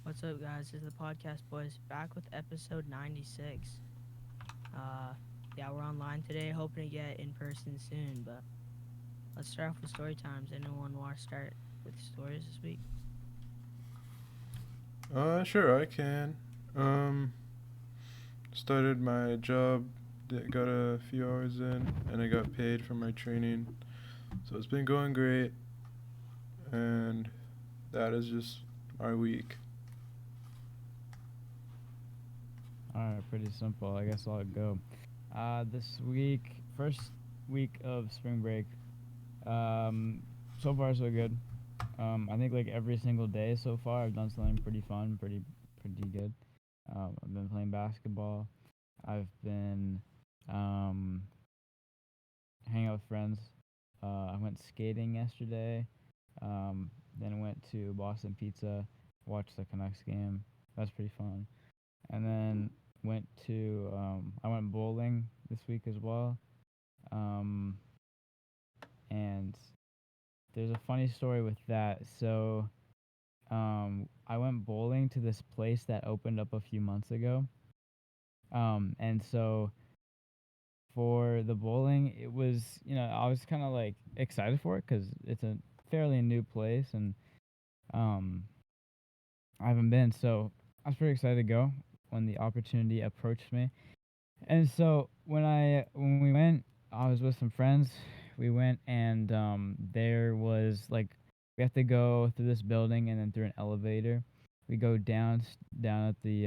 What's up, guys? This is the Podcast Boys back with episode 96. Uh, yeah, we're online today, hoping to get in person soon. But let's start off with story times. Anyone want to start with stories this week? Sure, I can. Um, Started my job, got a few hours in, and I got paid for my training. So it's been going great, and that is just our week. Alright, pretty simple. I guess I'll go. This week, first week of spring break. So far so good. I think like every single day so far, I've done something pretty fun, pretty good. I've been playing basketball. I've been um, hanging out with friends. I went skating yesterday. Then I went to Boston Pizza, watched the Canucks game. That's pretty fun. And then I went bowling this week as well. Um, and there's a funny story with that. So I went bowling to this place that opened up a few months ago. And so for the bowling, it was, I was kind of like excited for it because it's a fairly new place and um, I haven't been. So I was pretty excited to go when the opportunity approached me. And so when we went, I was with some friends. We went and there was like we have to go through this building and then through an elevator. We go down at the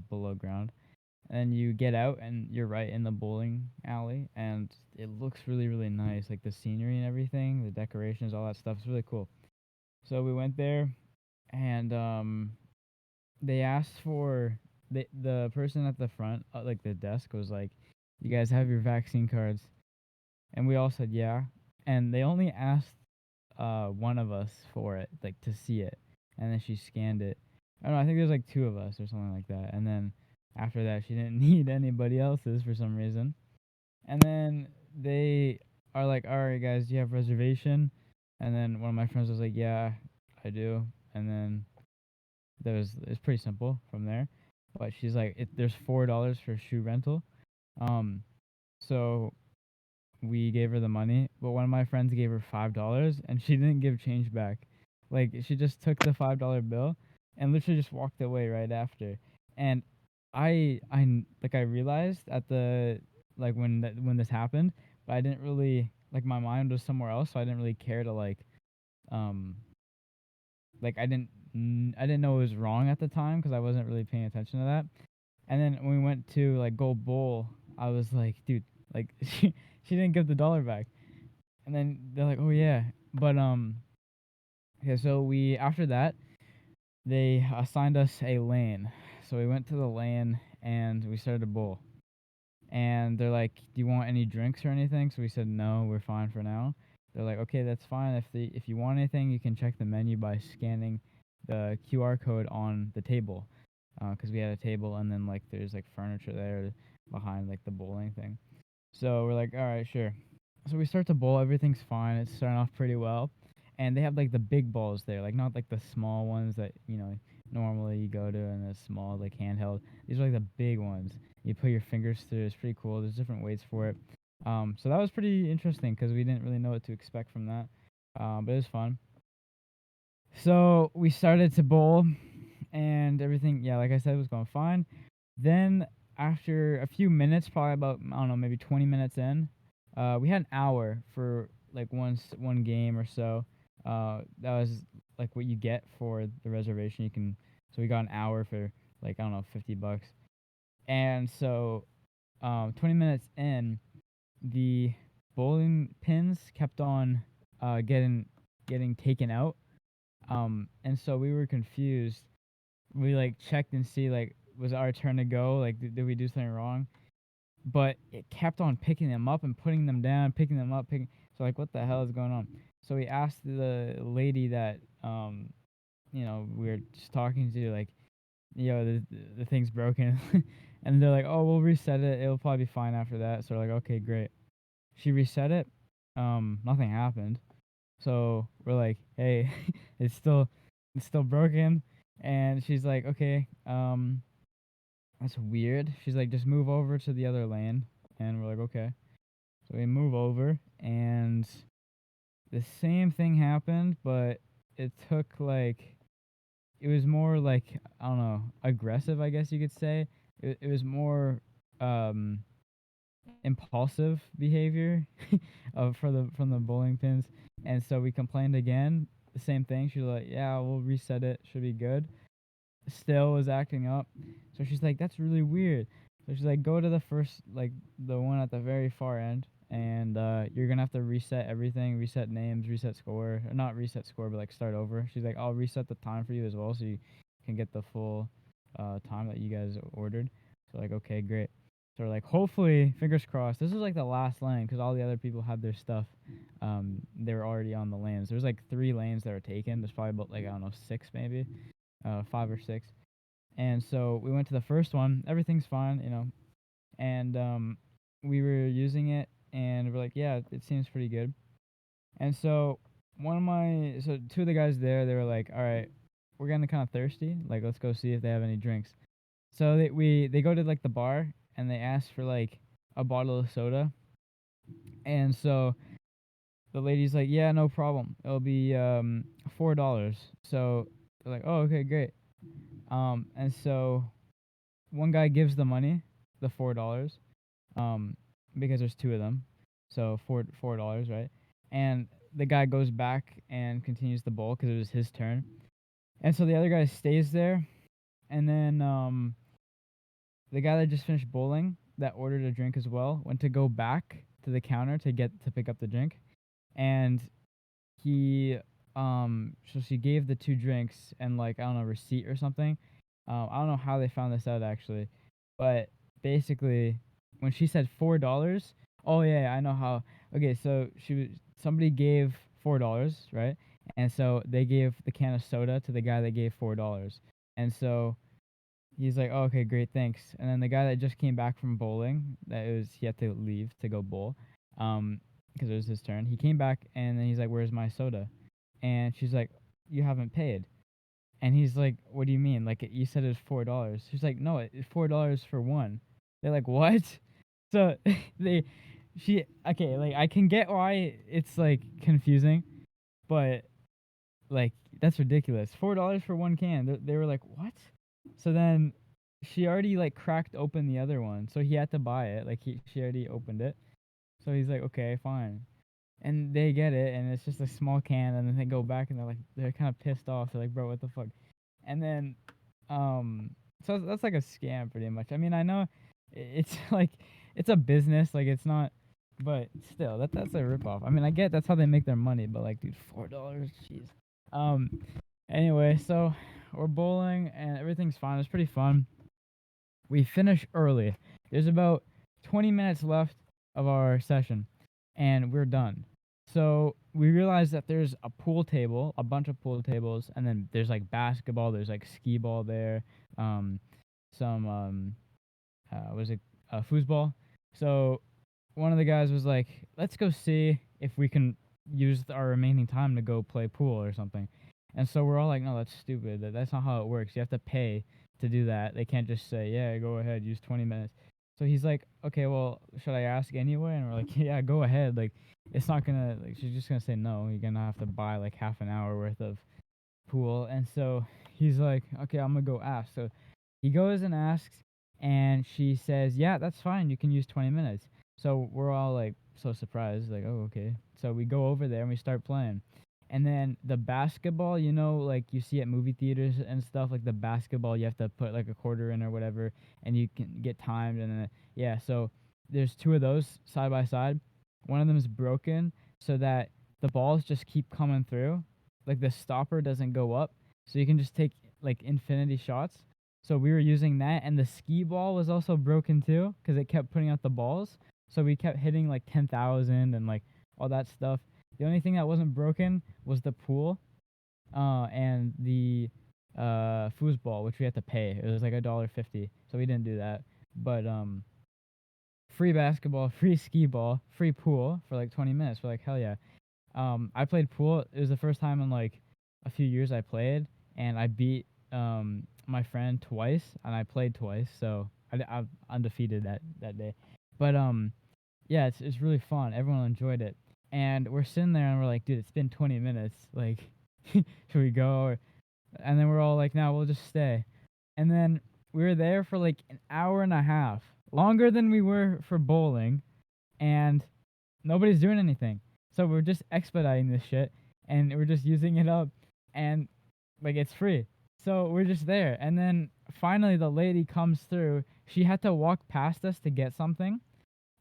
below ground, and you get out and you're right in the bowling alley, and it looks really nice, like the scenery and everything, the decorations, all that stuff. It's really cool. So we went there, and they asked for the person at the front, like the desk, was like, "You guys have your vaccine cards?" And we all said, "Yeah." And they only asked one of us for it, like to see it, and then she scanned it. I don't know. I think there's like two of us or something like that. And then after that, she didn't need anybody else's for some reason. And then they are like, "All right, guys, do you have reservation?" And then one of my friends was like, "Yeah, I do." And then it's pretty simple from there. But she's like, there's $4 for shoe rental. Um, so we gave her the money, but one of my friends gave her $5 and she didn't give change back. Like she just took the $5 bill and literally just walked away right after. And I realized at the like when this happened, but I didn't really like my mind was somewhere else, so I didn't really care to um like I didn't know it was wrong at the time because I wasn't really paying attention to that. And then when we went to like go bowl, I was like, dude, like she didn't give the dollar back. And then they're like, oh yeah, but okay, so we after that they assigned us a lane, so we went to the lane and we started to bowl. And they're like, do you want any drinks or anything? So we said no, we're fine for now. They're like, okay, that's fine. If you want anything, you can check the menu by scanning the QR code on the table, because we had a table and then like there's like furniture there behind like the bowling thing. So we're like, all right, sure. So we start to bowl. Everything's fine. It's starting off pretty well, and they have like the big balls there, like not like the small ones that normally you go to and the small like handheld. These are like the big ones. You put your fingers through. It's pretty cool. There's different weights for it. So that was pretty interesting because we didn't really know what to expect from that. But it was fun. So we started to bowl, and everything, yeah, like I said, was going fine. Then after a few minutes, probably about I don't know, maybe 20 minutes in, we had an hour for like one game or so. That was like what you get for the reservation. So we got an hour for like I don't know, $50. And so 20 minutes in, the bowling pins kept on getting taken out. And so we were confused. We like checked and see like was it our turn to go? Like did we do something wrong? But it kept on picking them up and putting them down, picking them up, picking. So like what the hell is going on? So we asked the lady that we were just talking to, like, the thing's broken. And they're like, oh, we'll reset it, it'll probably be fine after that. So we're like, okay, great. She reset it. Nothing happened. So we're like, hey, it's still broken. And she's like, okay, that's weird. She's like, just move over to the other lane. And we're like, okay. So we move over, and the same thing happened, but it took like, it was more like, I don't know, aggressive, I guess you could say. It was more um, impulsive behavior for the from the bowling pins. And so we complained again. The same thing. She's like, yeah, we'll reset it. Should be good. Still was acting up. So she's like, that's really weird. So she's like, go to the first, like the one at the very far end, and you're gonna have to reset everything, reset names, reset score, or not reset score, but like start over. She's like, I'll reset the time for you as well, so you can get the full time that you guys ordered. So like, okay, great. So we're like, hopefully, fingers crossed. This is like the last lane because all the other people had their stuff. They were already on the lanes. There's like 3 lanes that were taken. There's probably about like, I don't know, 6 maybe, 5 or 6. And so we went to the first one. Everything's fine, you know. And we were using it, and we're like, yeah, it seems pretty good. And so so 2 of the guys there, they were like, all right, we're getting kind of thirsty. Like, let's go see if they have any drinks. So they go to like the bar, and they ask for like a bottle of soda. And so the lady's like, yeah, no problem. It'll be $4. So they're like, oh, okay, great. And so one guy gives the money, the $4, um, because there's 2 of them, so $4, right? And the guy goes back and continues the bowl because it was his turn, and so the other guy stays there, and then the guy that just finished bowling that ordered a drink as well went to go back to the counter to pick up the drink, and he so she gave the 2 drinks and like, I don't know, receipt or something. I don't know how they found this out actually, but basically when she said $4, oh yeah, I know how. Okay, so somebody gave $4, right? And so they gave the can of soda to the guy that gave $4. And so he's like, oh, okay, great, thanks. And then the guy that just came back from bowling, he had to leave to go bowl, because it was his turn. He came back and then he's like, where's my soda? And she's like, you haven't paid. And he's like, what do you mean? Like, you said it was $4. She's like, no, it's $4 for one. They're like, what? So they, okay, like I can get why it's like confusing, but like that's ridiculous. $4 for one can. They were like, what? So then she already like cracked open the other one, so he had to buy it. Like she already opened it, so he's like, okay, fine. And they get it, and it's just a small can, and then they go back and they're kind of pissed off. They're like, bro, what the fuck? And then, so that's like a scam pretty much. I mean, I know it's like it's a business, like it's not, but still, that's a ripoff. I mean, I get that's how they make their money, but like, dude, $4, jeez. Um, anyway, so we're bowling and everything's fine. It's pretty fun. We finish early. There's about 20 minutes left of our session, and we're done. So we realize that there's a pool table, a bunch of pool tables, and then there's like basketball, there's like skee ball there, um, some was it foosball. So one of the guys was like, "Let's go see if we can use our remaining time to go play pool or something." And so we're all like, "No, that's stupid. That's not how it works. You have to pay to do that. They can't just say, yeah, go ahead, use 20 minutes." So he's like, "Okay, well, should I ask anyway?" And we're like, "Yeah, go ahead. Like, it's not gonna like she's just gonna say no. You're gonna have to buy like half an hour worth of pool." And so he's like, "Okay, I'm gonna go ask." So he goes and asks, and she says, "Yeah, that's fine. You can use 20 minutes." So we're all like so surprised, like, "Oh, okay." So we go over there and we start playing. And then the basketball, you know, like you see at movie theaters and stuff, like the basketball, you have to put like a quarter in or whatever, and you can get timed. And then, yeah, so there's 2 of those side by side. One of them is broken so that the balls just keep coming through. Like the stopper doesn't go up, so you can just take like infinity shots. So we were using that, and the skee ball was also broken too because it kept putting out the balls. So we kept hitting like 10,000 and like all that stuff. The only thing that wasn't broken was the pool, and the foosball, which we had to pay. It was like $1.50, so we didn't do that. But free basketball, free skee ball, free pool for like 20 minutes. We're like, hell yeah. I played pool. It was the first time in like a few years I played, and I beat my friend twice, and I played twice, so I'm undefeated that day. But yeah, it's really fun. Everyone enjoyed it, and we're sitting there and we're like, dude, it's been 20 minutes. Like, should we go? And then we're all like, no, we'll just stay. And then we were there for like an hour and a half, longer than we were for bowling, and nobody's doing anything. So we're just expediting this shit, and we're just using it up, and like it's free. So we're just there, and then finally the lady comes through. She had to walk past us to get something,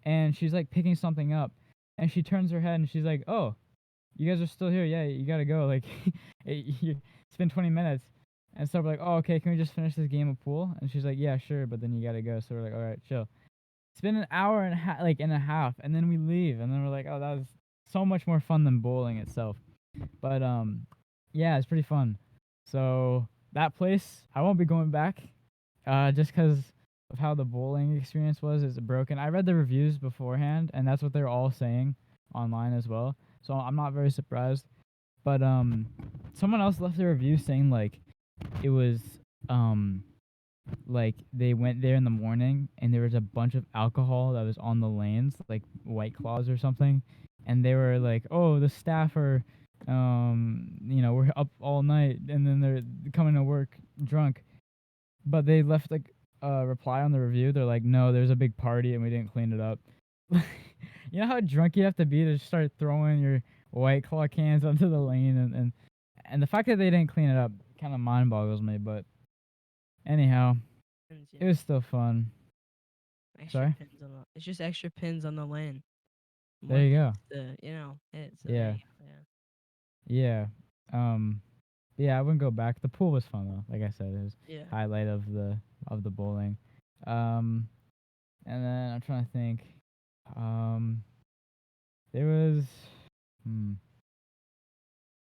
and she's like picking something up, and she turns her head and she's like, "Oh, you guys are still here? Yeah, you gotta go. Like, it's been 20 minutes." And so we're like, "Oh, okay. Can we just finish this game of pool?" And she's like, "Yeah, sure, but then you gotta go." So we're like, "All right, chill." It's been an hour and a half, like and a half, and then we leave, and then we're like, "Oh, that was so much more fun than bowling itself." But yeah, it's pretty fun. So that place, I won't be going back, just because of how the bowling experience was. It's broken. I read the reviews beforehand, and that's what they're all saying online as well. So I'm not very surprised. But someone else left a review saying like it was um like they went there in the morning and there was a bunch of alcohol that was on the lanes, like White Claws or something, and they were like, "Oh, the staff are, we're up all night," and then they're coming to work drunk. But they left like a reply on the review. They're like, "No, there's a big party and we didn't clean it up." You know how drunk you have to be to just start throwing your White Claw cans onto the lane, and the fact that they didn't clean it up kind of mind boggles me. But anyhow, You it know, was still fun. extra Sorry. pins on the. It's just extra pins on the lane. There More you pins go. to hit. So there Yeah. you go. Yeah. Yeah. Um yeah, I wouldn't go back. The pool was fun though. Like I said, it was Yeah. highlight of the bowling. Um and then I'm trying to think. Um there was hmm,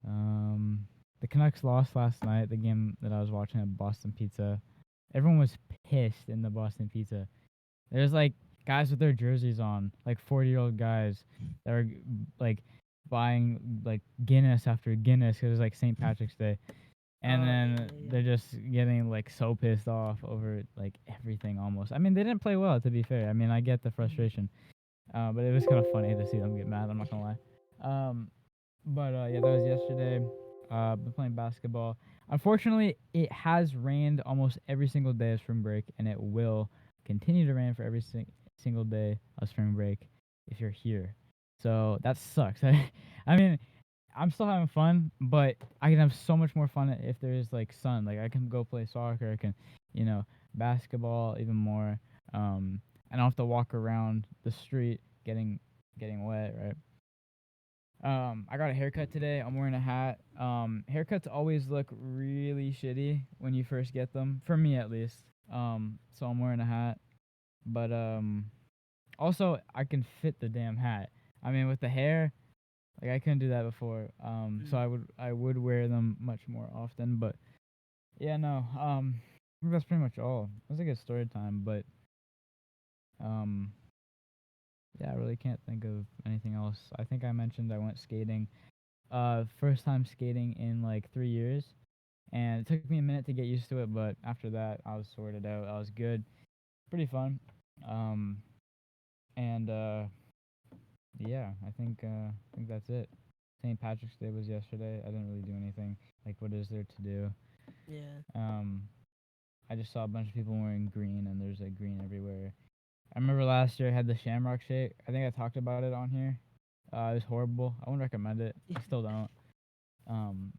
um the Canucks lost last night, the game that I was watching at Boston Pizza. Everyone was pissed in the Boston Pizza. There's like guys with their jerseys on, like 40-year-old guys that are like buying like Guinness after Guinness because it's like St. Patrick's Day, and Oh then yeah, yeah, they're just getting like so pissed off over like everything almost. I mean, they didn't play well, to be fair. I mean, I get the yeah. Mhm. frustration, but it was kind of funny to see them get mad. I'm not gonna lie. Um, but yeah, that was yesterday. Been playing basketball. Unfortunately, it has rained almost every single day of spring break, and it will continue to rain for every single day of spring break if you're here. So that sucks. I mean, I'm still having fun, but I can have so much more fun if there's like sun. Like I can go play soccer. I can, you know, basketball even more. I don't have to walk around the street getting wet, right? I got a haircut today. I'm wearing a hat. Haircuts always look really shitty when you first get them, for me at least. So I'm wearing a hat, but also I can fit the damn hat. I mean, with the hair, like I couldn't do that before. So Mhm. I would wear them much more often. But yeah, no. I think that's pretty much all. It was a good story time, but um, yeah, I really can't think of anything else. I think I mentioned I went skating. First time skating in like 3 years, and it took me a minute to get used to it, but after that, I was sorted out. I was good. Pretty fun. Um, and yeah, I think that's it. St. Patrick's Day was yesterday. I didn't really do anything. Like, what is there to do? Yeah. Um, I just saw a bunch of people wearing green, and there's like green everywhere. I remember last year I had the Shamrock Shake. I think I talked about it on here. It was horrible. I wouldn't recommend it. I still don't. Um,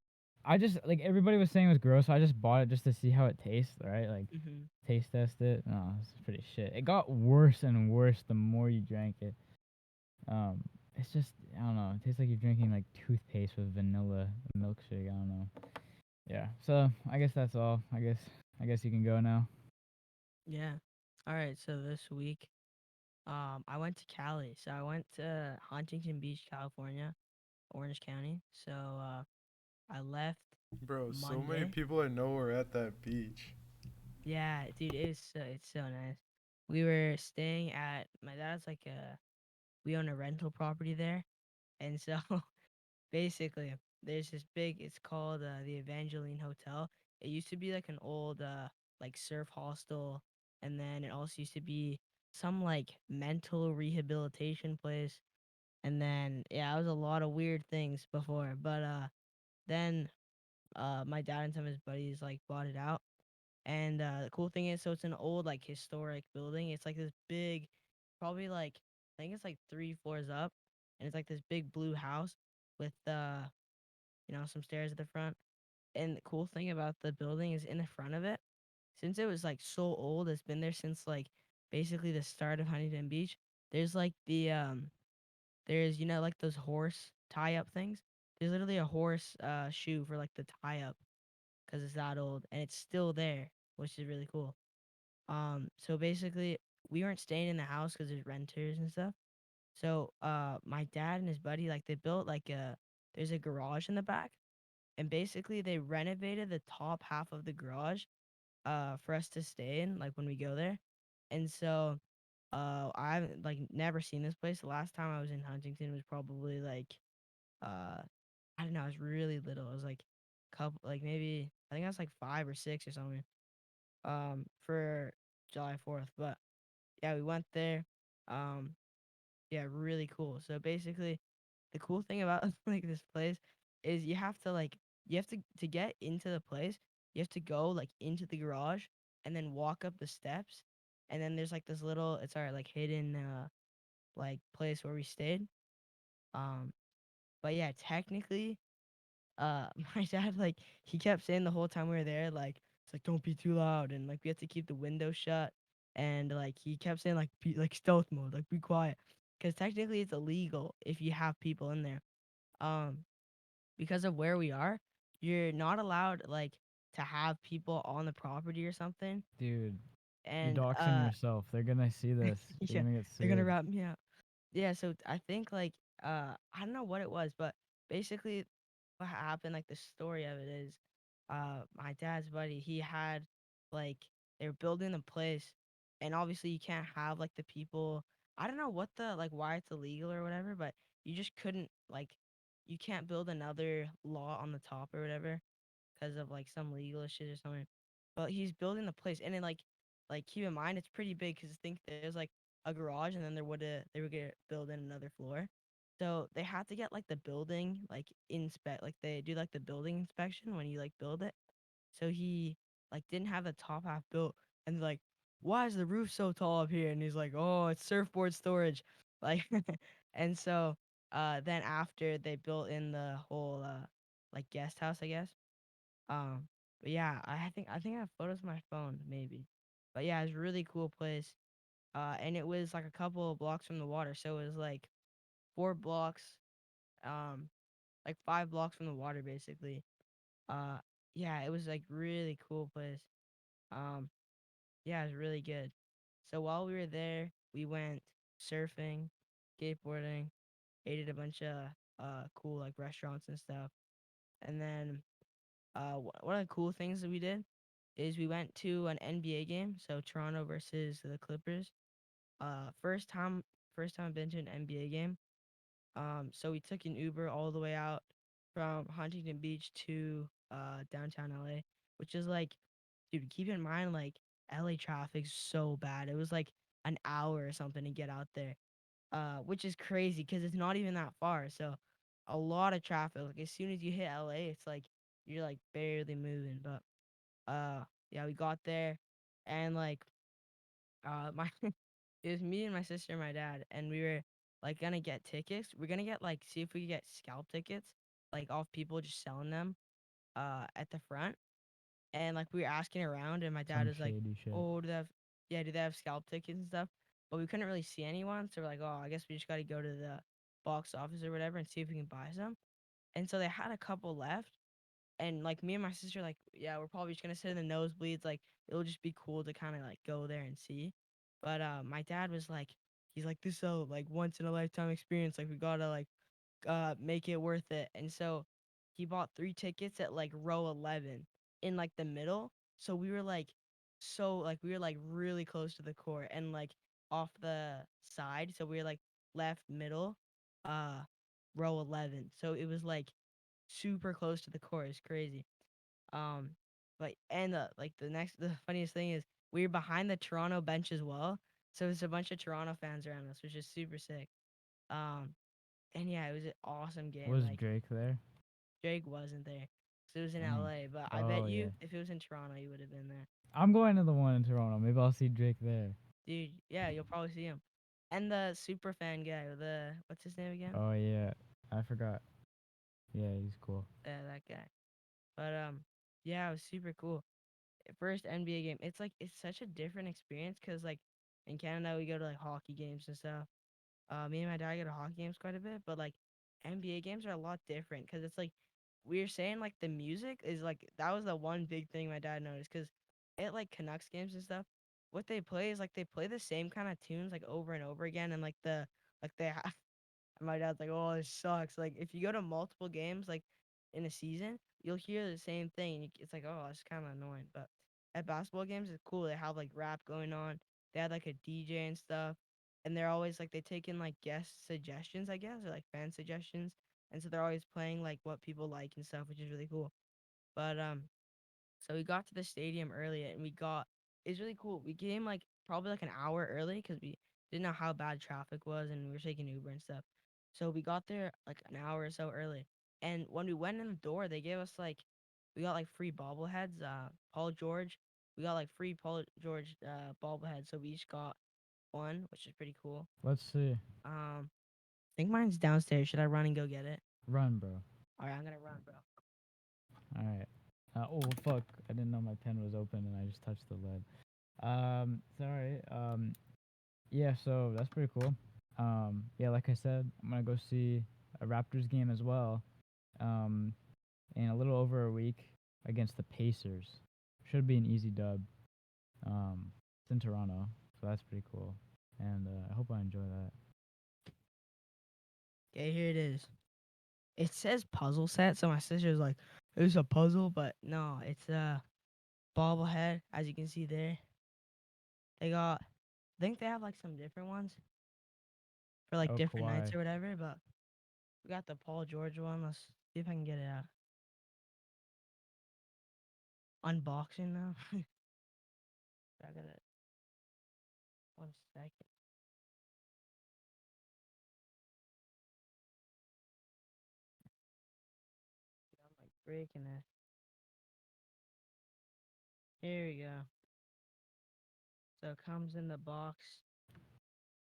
I just like everybody was saying it was gross, so I just bought it just to see how it tastes, right? Like Mhm. taste test it. No, it's pretty shit. It got worse and worse the more you drank it. Um, it's just I don't know. It tastes like you're drinking like toothpaste with vanilla milkshake. I don't know. Yeah. So I guess that's all. I guess you can go now. Yeah. All right. So this week, I went to Cali. So I went to Huntington Beach, California, Orange County. So I left Bro, so many Monday. people I know are at that beach. Yeah, dude, it's so nice. We were staying at my dad's like we own a rental property there, and so basically there's this big. It's called the Evangeline Hotel. it used to be like an old like surf hostel, and then it also used to be some like mental rehabilitation place, and then yeah, it was a lot of weird things before, but then my dad and some of his buddies like bought it out. And the cool thing is, so it's an old like historic building. It's like this big, probably like I think it's like 3 floors up, and it's like this big blue house with some stairs at the front. And the cool thing about the building is in the front of it, since it was like so old, it's been there since like basically the start of Huntington Beach. There's like there's like those horse tie up things. There's literally a horse shoe for like the tie up because it's that old and it's still there, which is really cool. So basically, we weren't staying in the house because there's renters and stuff. So, my dad and his buddy, like, they built like there's a garage in the back, and basically they renovated the top half of the garage, for us to stay in, like when we go there. And so, I've like never seen this place. The last time I was in Huntington was probably like, uh, I don't know, I was really little. I was like, couple, like maybe I think I was like 5 or 6 or something. For July 4th, but yeah, we went there. Um, yeah, really cool. So basically, the cool thing about like this place is you have to get into the place, you have to go like into the garage and then walk up the steps, and then there's like this little it's our like hidden like place where we stayed. Um, but yeah, technically my dad like he kept saying the whole time we were there like it's like don't be too loud and like we have to keep the window shut, and like he kept saying like be like stealth mode, like be quiet, because technically it's illegal if you have people in there. um because of where we are, you're not allowed like to have people on the property or something. Dude, you're And doxing yourself. They're gonna see this. You're yeah, gonna get they're gonna sued. wrap me out. Yeah, so I think like I don't know what it was, but basically what happened, like the story of it is my dad's buddy, he had like they were building a place, and obviously you can't have like the people, I don't know what the like why it's illegal or whatever, but you just couldn't like you can't build another lot on the top or whatever because of like some legal issues or something. But he's building the place, and then like keep in mind it's pretty big because think there's like a garage, and then they would get build in another floor. So they had to get like the building like inspect like they do like the building inspection when you like build it. So he like didn't have the top half built, and they're like, why is the roof so tall up here? And he's like, oh, it's surfboard storage, like. And so then after they built in the whole like guest house, I guess. But yeah, I think I have photos on my phone, maybe. But yeah, it's a really cool place. And it was like a couple of blocks from the water, so it was like 4 blocks, um, like 5 blocks from the water, basically. Uh, yeah, it was like really cool place. Um, yeah, it was really good. So while we were there, we went surfing, skateboarding, ate at a bunch of cool like restaurants and stuff, and then one of the cool things that we did is we went to an NBA game, so Toronto versus the Clippers. Uh, first time, first time I've been to an NBA game. So we took an Uber all the way out from Huntington Beach to downtown LA, which is like, dude, keep in mind like LA traffic's so bad. It was like an hour or something to get out there, which is crazy because it's not even that far. So a lot of traffic. Like as soon as you hit LA, it's like you're like barely moving. But yeah, we got there, and like my it was me and my sister and my dad, and we were like gonna get tickets. We're gonna get like see if we could get scalp tickets, like off people just selling them at the front. And like we were asking around, and my dad Some was like, shady shit. "Oh, do they have scalp tickets and stuff?" But we couldn't really see anyone, so we're like, "Oh, I guess we just got to go to the box office or whatever and see if we can buy some." And so they had a couple left, and like me and my sister, like, yeah, we're probably just gonna sit in the nosebleeds. Like it'll just be cool to kind of like go there and see. But my dad was like, he's like, this is a like once in a lifetime experience. Like we gotta like make it worth it. And so he bought 3 tickets at like row 11 in like the middle. So we were like we were like really close to the court and like off the side. So we were like left middle, uh row 11. So it was like super close to the court. It's crazy. Um But and the funniest thing is we were behind the Toronto bench as well, so there's a bunch of Toronto fans around us, which is super sick. Um, and yeah, it was an awesome game. Was Like Drake there? Drake wasn't there, so it was in Dang. LA. But I bet Oh you yeah. if it was in Toronto, you would have been there, I'm going to the one in Toronto. Maybe I'll see Drake there. dude. Yeah, you'll probably see him. And the super fan guy, the what's his name again? Oh yeah. I forgot. Yeah, he's cool. Yeah, that guy. But yeah, it was super cool. First NBA game. It's such a different experience because like in Canada we go to like hockey games and stuff. Me and my dad go to hockey games quite a bit, but like NBA games are a lot different because it's like we were saying like the music is like that was the one big thing my dad noticed because at like Canucks games and stuff, what they play is like they play the same kind of tunes like over and over again and like they have and my dad's like, "Oh, this sucks." Like if you go to multiple games like in a season, you'll hear the same thing. And it's like, "Oh, it's kind of annoying." But at basketball games, it's cool. They have like rap going on. They had like a DJ and stuff, and they're always like they take in like guest suggestions, I guess, or like fan suggestions, and so they're always playing like what people like and stuff, which is really cool. But so we got to the stadium early and it's really cool. We came like probably like an hour early because we didn't know how bad traffic was and we were taking Uber and stuff. So we got there like an hour or so early. And when we went in the door, they gave us like we got like free bobbleheads. Paul George. We got like free Paul George bobbleheads. So we each got one, which is pretty cool. Let's see. I think mine's downstairs. Should I run and go get it? Run, bro. All right, I'm gonna run, bro. All right. Oh fuck! I didn't know my pen was open and I just touched the lid. Sorry. Yeah. So that's pretty cool. Yeah. Like I said, I'm gonna go see a Raptors game as well. Um, in a little over a week against the Pacers. Should be an easy dub. It's in Toronto, so that's pretty cool. And I hope I enjoy that. Okay, here it is. It says puzzle set, so my sister's like, "It's a puzzle," but no, it's a bobblehead. As you can see there, they got. I think they have like some different ones for like Oh, different nights Kawhi. or whatever. But we got the Paul George one. Let's see if I can get it out. Unboxing now. I got it. 1 second. I'm like breaking it. Here we go. So it comes in the box,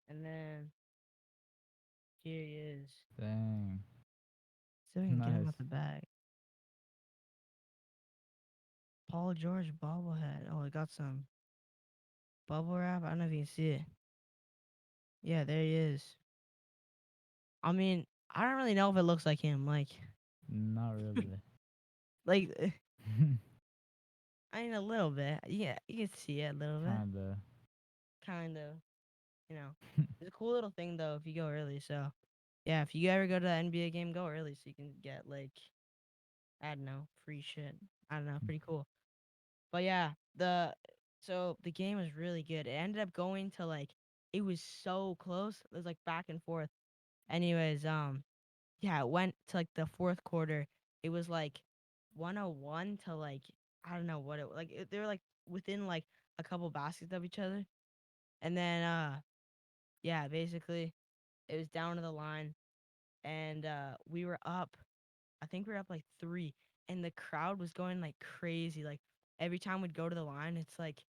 and then here he is. Dang. So we can get him Nice. out the bag. Paul George bobblehead. Oh, it got some bubble wrap. I don't know if you can see it. Yeah, there he is. I mean, I don't really know if it looks like him. Not really. Like, I mean, a little bit. Yeah, you can see it a little bit. Kinda. Kind of, you know. It's a cool little thing, though, if you go early. So, yeah, if you ever go to the NBA game, go early so you can get, like, I don't know, free shit. I don't know, pretty cool. But yeah, so the game was really good. It ended up going to, like, it was so close. It was, like, back and forth. Anyways, yeah, it went to like the fourth quarter. It was like 101 to like I don't know what they were like within like a couple baskets of each other. And then yeah, basically it was down to the line and we were up. I think we were up like 3 and the crowd was going like crazy. Like every time we'd go to the line, it's like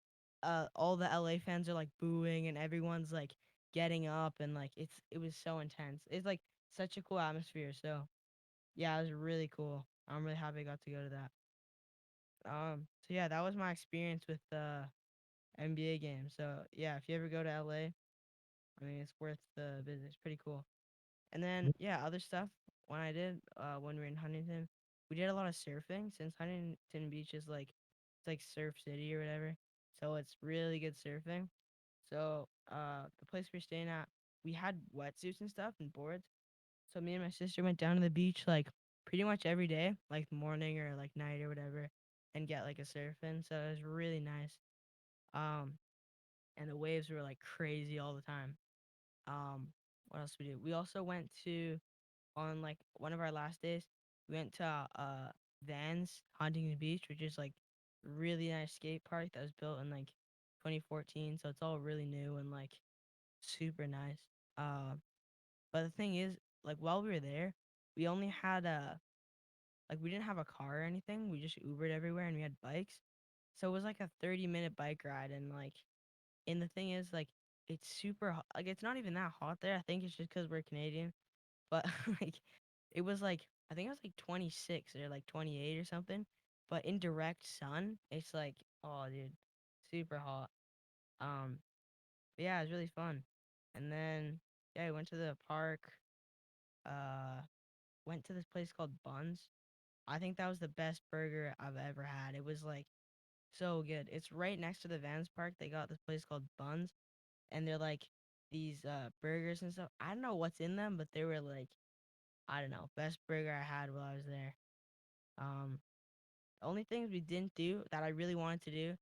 all the LA fans are like booing and everyone's like getting up and like it was so intense. It's like such a cool atmosphere. So yeah, it was really cool. I'm really happy I got to go to that. So yeah, that was my experience with the NBA game. So yeah, if you ever go to LA, I mean it's worth the visit. It's pretty cool. And then yeah, other stuff when I did when we were in Huntington, we did a lot of surfing since Huntington Beach is like it's like surf city or whatever. So it's really good surfing. So the place we were staying at, we had wetsuits and stuff and boards. So me and my sister went down to the beach like pretty much every day, like morning or like night or whatever, and get like a surf in. So it was really nice. Um, and the waves were like crazy all the time. Um, what else we do? We also went to on like one of our last days. We went to Vans Huntington Beach, which is like really nice skate park that was built in like 2014, so it's all really new and like super nice. Uh, but the thing is, like while we were there, we only had like we didn't have a car or anything. We just Ubered everywhere and we had bikes. So it was like a 30-minute bike ride and the thing is like it's super hot. Like it's not even that hot there. I think it's just cuz we're Canadian. But like it was like I think it was like 26 or like 28 or something. But in direct sun, it's like oh dude, super hot. Um but yeah, it was really fun. And then yeah, we went to the park. Uh went to this place called Buns. I think that was the best burger I've ever had. It was like so good. It's right next to the Vans Park. They got this place called Buns, and they're like these burgers and stuff. I don't know what's in them, but they were like I don't know, best burger I had while I was there. Um, the only things we didn't do that I really wanted to do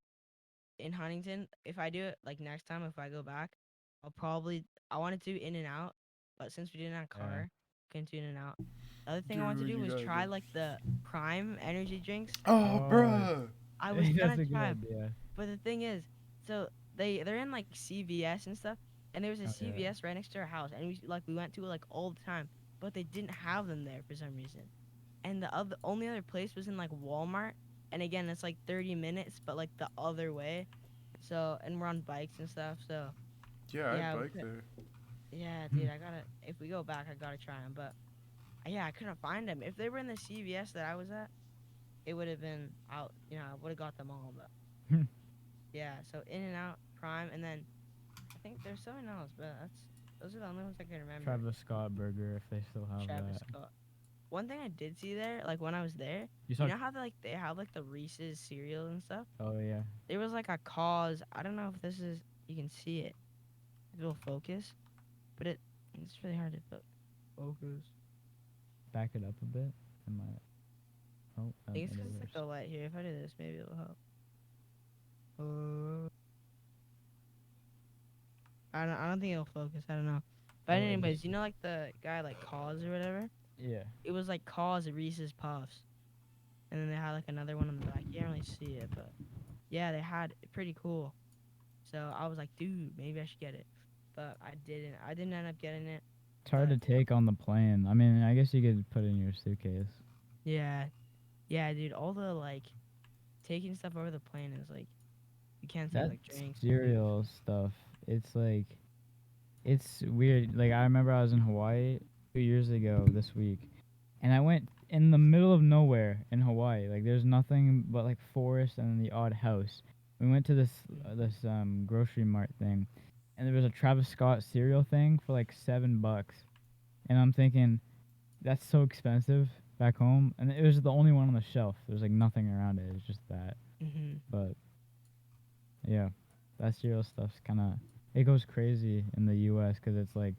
in Huntington, if I do it like next time, if I go back, I wanted to do In and Out, but since we didn't have a Yeah. car, couldn't do In and Out. The other thing I wanted to Dude, do you was gotta try do. like the Prime energy drinks. Oh, Oh, bruh. I was that's gonna a good try 'em, idea. but the thing is, so they're in like CVS and stuff, and there was a Oh yeah. CVS right next to our house, and we went to it like all the time, but they didn't have them there for some reason. And the other only other place was in like Walmart, and again it's like 30 minutes, but like the other way. So and we're on bikes and stuff, so Yeah, I yeah, we bike could. there. Yeah, dude, I gotta. If we go back, I gotta try them. But yeah, I couldn't find them. If they were in the CVS that I was at, it would have been out. I would have got them all. But yeah, so In and Out, Prime, and then I think there's something else, but those are the only ones I can remember. Travis Scott burger if they still have Travis that. Scott. One thing I did see there, like when I was there, You you saw? know how they have like the Reese's cereal and stuff. Oh yeah. There was like a cause. I don't know if this is you can see it. It'll focus, but it's really hard to focus. Back it up a bit. I might. Oh, I think it's it because it's like works. the light here. If I do this, maybe it'll help. Uh, I don't think it'll focus. I don't know. But Oh, it anyways, just. you know like the guy like Cause or whatever. Yeah. It was like Cause Reese's Puffs, and then they had like another one on the back. You can't really see it, but yeah, they had it pretty cool. So I was like, dude, maybe I should get it, but I didn't. I didn't end up getting it. It's hard But to take on the plane. I mean, I guess you could put it in your suitcase. yeah, yeah, dude, all the like taking stuff over the plane is like you can't take That like drinks and food. cereal stuff, it's like it's weird. Like I remember I was in Hawaii 2 years ago this week, and I went in the middle of nowhere in Hawaii. Like there's nothing but like forest and then the odd house. We went to this grocery mart thing, and there was a Travis Scott cereal thing for like $7, and I'm thinking that's so expensive back home, and it was the only one on the shelf. There's like nothing around it. It's just that. Mm-hmm. But yeah, that cereal stuff's kind of it goes crazy in the U.S. because it's like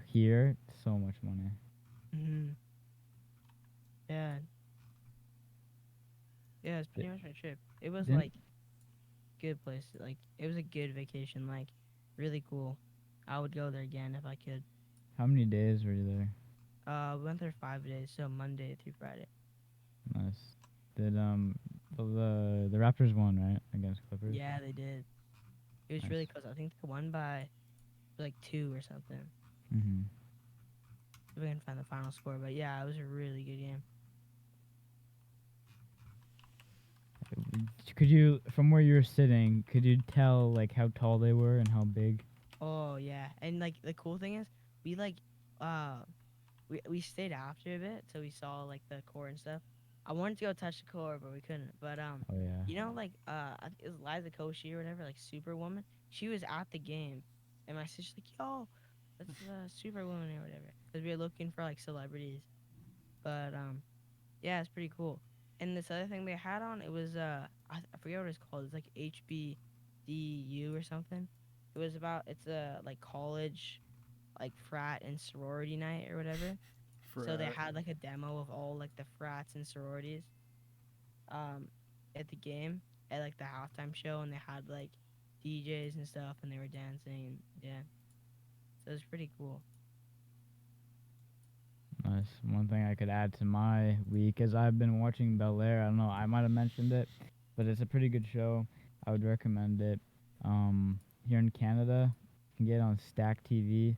here so much money. Mm-hmm. Yeah, yeah, it's Di- pretty much my trip. It was Didn't like good place. Like it was a good vacation. Like really cool. I would go there again if I could. how many days were you there? We went there 5 days, so Monday through Friday. Nice. Did the Raptors won right against Clippers? Yeah, they did. It was really Nice. close. I think they won by like two or something. Mhm. If we can find the final score, but yeah, it was a really good game. Could you, from where you were sitting, could you tell like how tall they were and how big? Oh yeah, and like the cool thing is, we like, uh, we stayed after a bit, so we saw like the court and stuff. I wanted to go touch the court, but we couldn't. But Oh yeah. like I think it was Liza Koshy or whatever, like Superwoman. She was at the game, and my sister's like, "Yo, that's Superwoman or whatever," because we were looking for like celebrities. But yeah, it's pretty cool. And this other thing they had on, it was I forget what it's called. It's like HBDU or something. It's a like college like frat and sorority night or whatever. So they Frat. had like a demo of all like the frats and sororities um at the game at like the halftime show, and they had like DJs and stuff, and they were dancing. And, yeah, so it was pretty cool. Nice. One thing I could add to my week is I've been watching Bel Air. I don't know. I might have mentioned it. but it's a pretty good show. I would recommend it. Here in Canada, you can get it on Stack TV.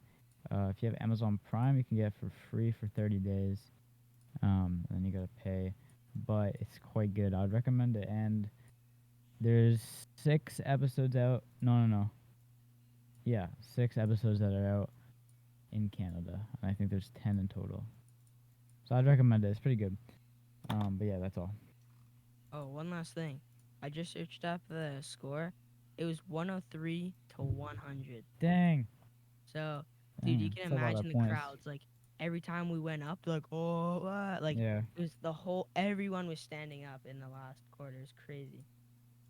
If you have Amazon Prime, you can get it for free for 30 days. Then you gotta pay, but it's quite good. I would recommend it. And there's 6 episodes out. No. Yeah, 6 episodes that are out in Canada, and I think there's 10 in total. So I'd recommend it. It's pretty good. But yeah, that's all. Oh, one last thing. I just searched up the score. It was 103 to 100. Dang, So, dude, you dang, can that's a lot imagine of the points. crowds. Like every time we went up, like oh, like Yeah. it was the whole. Everyone was standing up in the last quarter. It's crazy.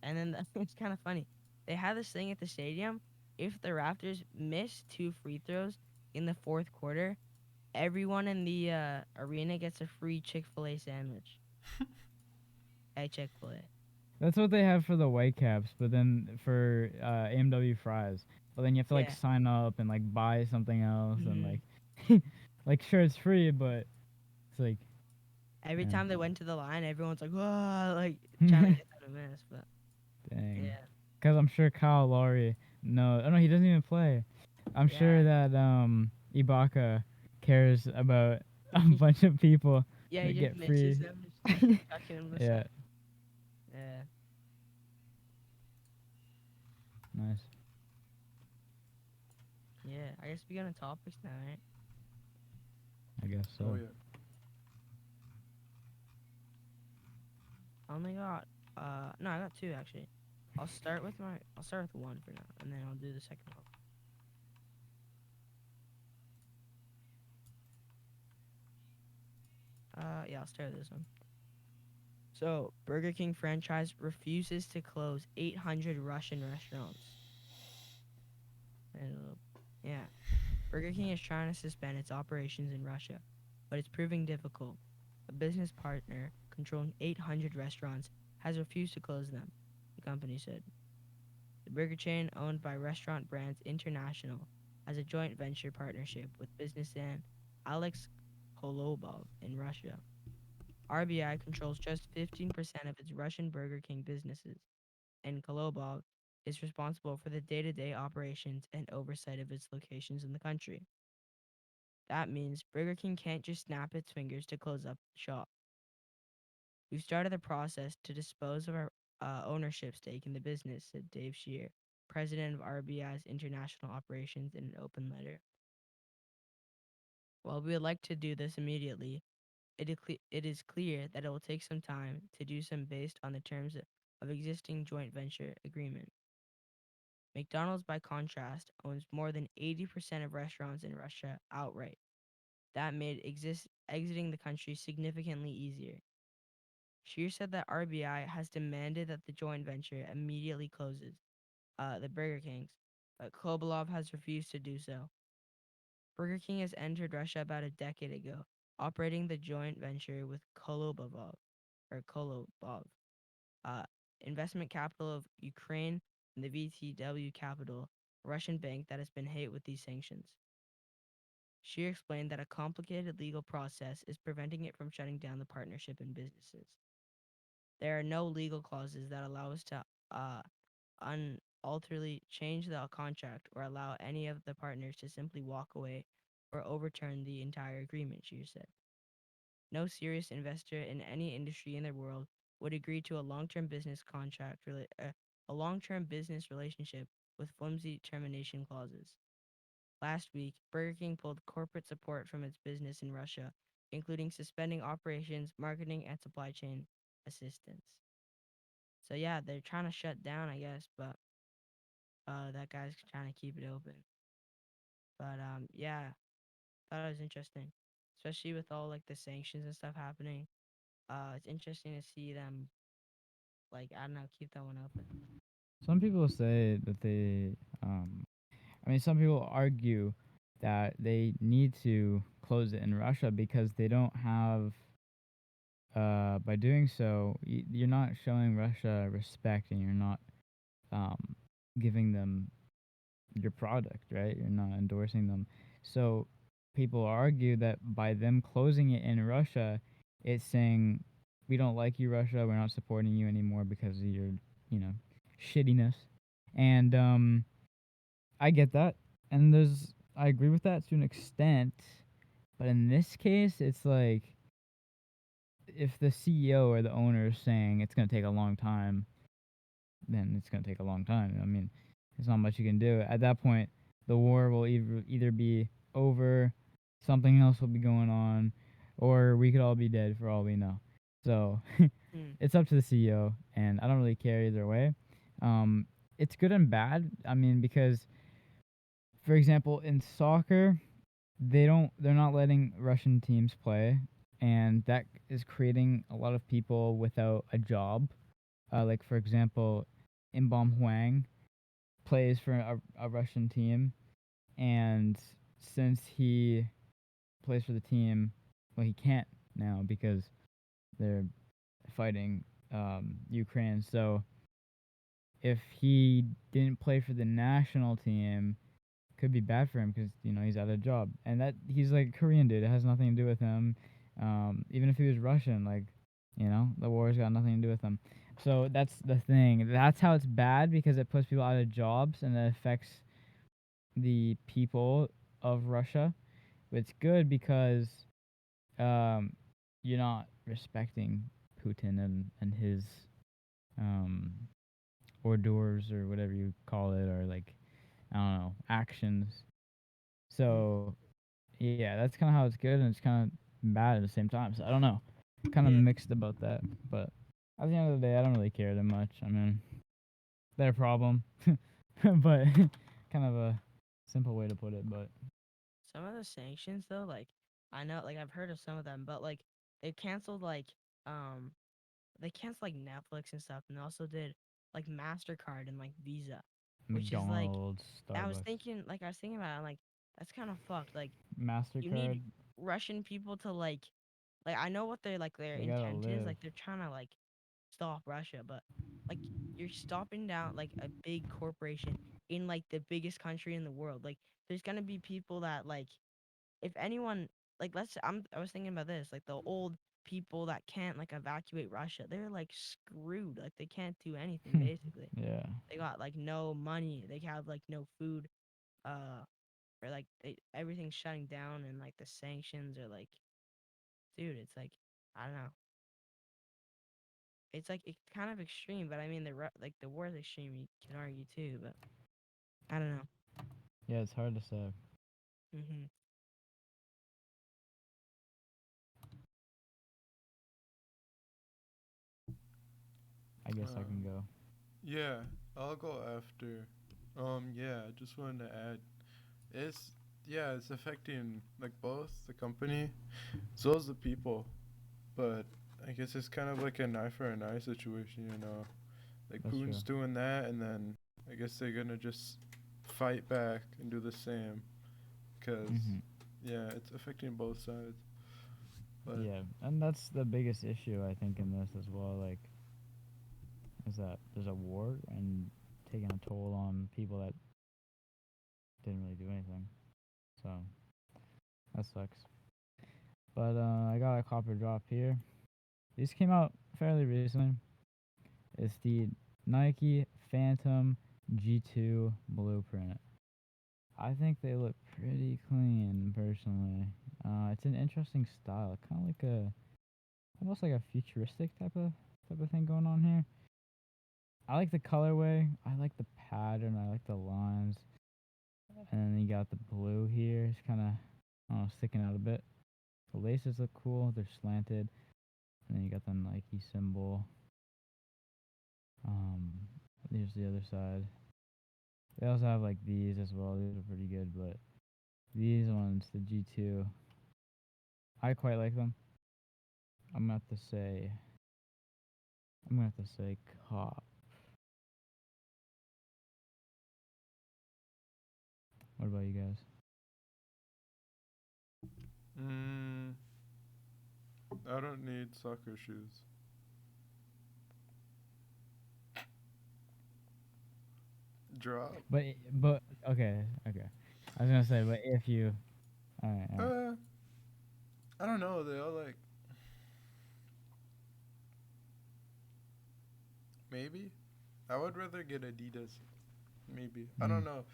And then it's kind of funny. They had this thing at the stadium. If the Raptors miss 2 free throws in the fourth quarter, everyone in the arena gets a free Chick-fil-A sandwich at Chick-fil-A. That's what they have for the Whitecaps, but then for AMW fries. But then you have to like Yeah. sign up and like buy something else and hmm like sure it's free, but it's like Every yeah. time they went to the line, everyone's like, "Whoa!" Like trying to get them to miss. But Dang. yeah, Because I'm sure Kyle Lowry. No, oh no, he doesn't even play. I'm yeah, sure that Ibaka cares about a bunch of people yeah. He that just get misses free. them, just keeps touching them. The Yeah, side. Yeah, nice. yeah. I guess we got on topics now, right? I guess Oh so. yeah. I only got no, I got two actually. I'll start with one for now, and then I'll do the second one. Yeah, I'll start with this one. So, Burger King franchise refuses to close 800 Russian restaurants. And, yeah, Burger King is trying to suspend its operations in Russia, but it's proving difficult. A business partner controlling 800 restaurants has refused to close them, the company said. The burger chain, owned by Restaurant Brands International, has a joint venture partnership with businessman Alex Kolobov in Russia. RBI controls just 15% of its Russian Burger King businesses, and Kolobov is responsible for the day to day operations and oversight of its locations in the country. That means Burger King can't just snap its fingers to close up the shop. We've started the process to dispose of our ownership stake in the business, said Dave Shear, president of RBI's international operations, in an open letter. While we would like to do this immediately, it is clear that it will take some time to do so based on the terms of existing joint venture agreement. McDonald's, by contrast, owns more than 80% of restaurants in Russia outright. That made exiting the country significantly easier. Shear said that RBI has demanded that the joint venture immediately closes, the Burger King's, but Kobolov has refused to do so. Burger King has entered Russia about a decade ago, operating the joint venture with Kolobov, uh, investment capital of Ukraine, and the VTW capital, a Russian bank that has been hit with these sanctions. She explained that a complicated legal process is preventing it from shutting down the partnership and businesses. There are no legal clauses that allow us to uh, unalterably change the contract or allow any of the partners to simply walk away or overturn the entire agreement, she said. No serious investor in any industry in the world would agree to a long-term business relationship with flimsy termination clauses. Last week, Burger King pulled corporate support from its business in Russia, including suspending operations, marketing, and supply chain assistance. So yeah, they're trying to shut down, I guess, but that guy's trying to keep it open. But yeah, thought it was interesting, especially with all like the sanctions and stuff happening. It's interesting to see them, like, I don't know, keep that one open. Some people say that I mean, some people argue that they need to close it in Russia because they don't have. By doing so, you're not showing Russia respect, and you're not um, giving them your product, right? You're not endorsing them. So people argue that by them closing it in Russia, it's saying we don't like you, Russia. We're not supporting you anymore because of your, you know, shittiness. And I get that, and I agree with that to an extent. But in this case, it's like if the CEO or the owner is saying it's gonna take a long time, then it's gonna take a long time. I mean, there's not much you can do. At that point, the war will either be over, something else will be going on, or we could all be dead for all we know. So Mm. it's up to the CEO, and I don't really care either way. Um, it's good and bad. I mean, because for example, in soccer, they're not letting Russian teams play, and that is creating a lot of people without a job. Like for example, Imbom Huang plays for a Russian team, and since he plays for the team, well, he can't now because they're fighting Ukraine. So if he didn't play for the national team, could be bad for him because he's out of a job, and that he's like a Korean dude. It has nothing to do with him. Even if he was Russian, like the war's got nothing to do with him. So that's the thing. That's how it's bad because it puts people out of jobs and it affects the people of Russia. But it's good because um, you're not respecting Putin and his um, hors d'oeuvres or whatever you call it, or like I don't know actions. Mm. So yeah, that's kind of how it's good and it's kind of bad at the same time. So I don't know, kind of Yeah. mixed about that. But at the end of the day, I don't really care that much. I mean, their problem, but kind of a simple way to put it. But Some of the sanctions though, like I know, like I've heard of some of them, but like they canceled um they canceled like Netflix and stuff, and they also did like Mastercard and like Visa, which is like McDonald's, Starbucks, I was thinking about it, I'm like that's kind of fucked. Like you Mastercard, need Russian people to like I know what their they gotta intent is, live. like they're trying to like stop Russia, but like you're stopping down like a big corporation in like the biggest country in the world. Like there's gonna be people that like if anyone like I was thinking about this, like the old people that can't like evacuate Russia, they're like screwed. Like they can't do anything basically. Yeah. They got like no money. They have like no food. Uh or like everything's shutting down and like the sanctions are like dude, it's like I don't know. It's like it's kind of extreme, but I mean like the war is extreme. You could argue too, but I don't know. Yeah, it's hard to say. Mhm. I guess I Um, can go. yeah, I'll go after. Yeah, I just wanted to add, it's it's affecting like both the company as well as the people, but I guess it's kind of like an eye for an eye situation. Like That's true. Putin's doing that, and then I guess they're gonna just fight back and do the same, cause Hmm. it's affecting both sides. But Yeah, and that's the biggest issue I think in this as well. Like, is that there's a war and taking a toll on people that didn't really do anything. So that sucks. But I got a copper drop here. These came out fairly recently. It's the Nike Phantom G2 blueprint. I think they look pretty clean, personally. It's an interesting style, kind of like almost like a futuristic type of thing going on here. I like the colorway. I like the pattern. I like the lines. And then you got the blue here. It's kind of sticking out a bit. The laces look cool. They're slanted. And then you got the Nike symbol. Um, Here's the other side. They also have like these as well. These are pretty good, but these ones, the G2, I quite like them. I'm gonna have to say, I'm gonna have to say cop. What about you guys? mm, I don't need soccer shoes. Drop. But okay. I was gonna say, but if you, all right. Uh, I don't know. They all like Maybe. I would rather get Adidas. Maybe. I don't Mm. know.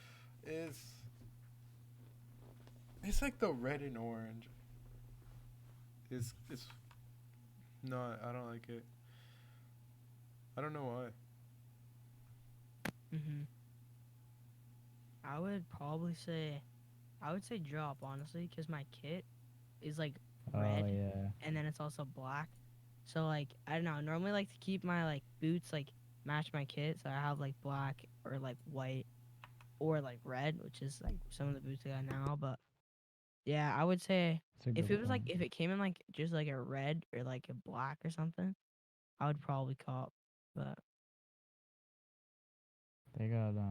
It's like the red and orange. It's no, I don't like it. I don't know why. Mhm. I would probably say, I would say drop honestly, because my kit is like Oh red, yeah. and then it's also black. So like I don't know. I normally like to keep my like boots like match my kit, so I have like black or like white or like red, which is like some of the boots I got now. But yeah, I would say It's a if good it was like point. if it came in like just like a red or like a black or something, I would probably cop. But They got what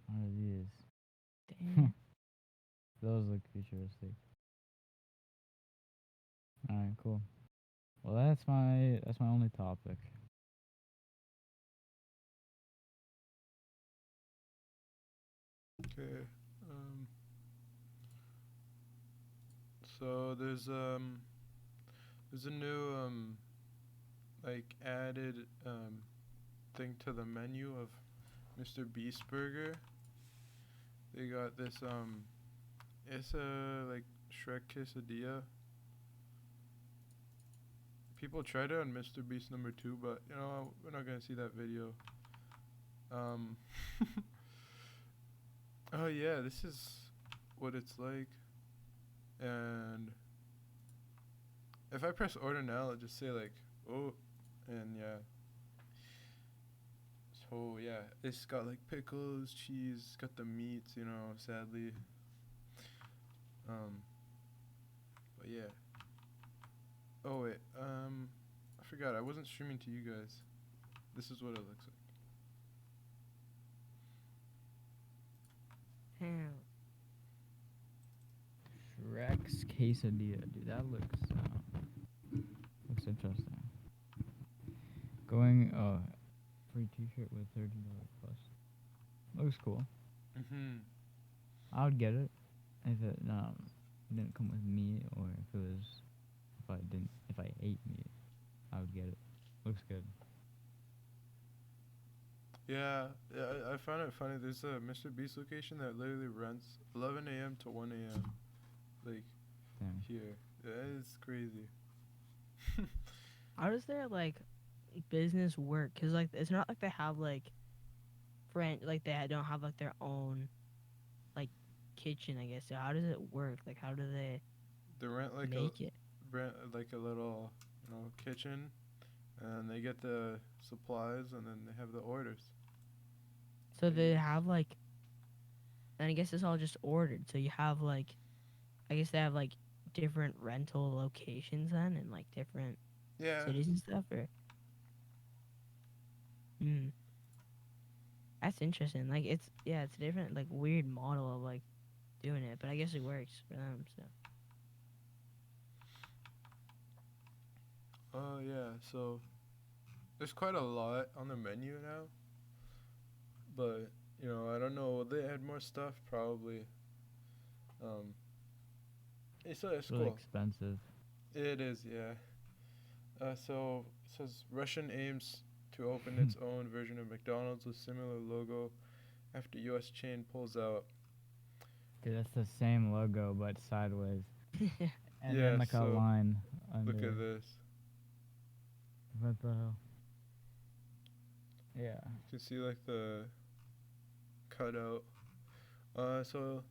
are these? dang. Those look futuristic. All right, cool. Well, that's my only topic. Okay. Um. So there's a new like added thing to the menu of Mr.Beast burger. They got this it's a like Shrek quesadilla. People tried it on Mr.Beast #2, but you know we're not gonna see that video. Um. Oh yeah, this is what it's like. And if I press order now, it'll just say like, oh, and yeah. So yeah, it's got like pickles, cheese, got the meats, sadly. Um, but yeah. Oh wait, I forgot. I wasn't streaming to you guys. This is what it looks like. Damn. Shrek's quesadilla, dude. That looks interesting. Going free T-shirt with $30 plus. Looks cool. Mhm. I would get it if it didn't come with meat, or if I ate meat, I would get it. Looks good. Yeah, I found it funny. There's a Mr. Beast location that literally runs 11 a.m. to 1 a.m. Like Damn. here. Yeah, it's crazy. How does their like business work? Cause like it's not like they have like like they don't have like their own like kitchen, I guess. So how does it work? Like how do they They make it? rent like a little, kitchen, and they get the supplies, and then they have the orders. So Like, they have like, and I guess it's all just ordered. So you have like, I guess they have like different rental locations then, and like different yeah, cities and stuff. Or, hmm, that's interesting. Like it's yeah, it's a different like weird model of like doing it, but I guess it works for them. So oh yeah. So there's quite a lot on the menu now, but I don't know. Will they add more stuff? Probably. Um, it's It's really cool. expensive. It is, yeah. So it says Russian aims to open its own version of McDonald's with similar logo after U.S. chain pulls out. Dude, that's the same logo but sideways, and then Yeah. like a So line look at under. this. What the hell? Yeah. You can see like the cutout. So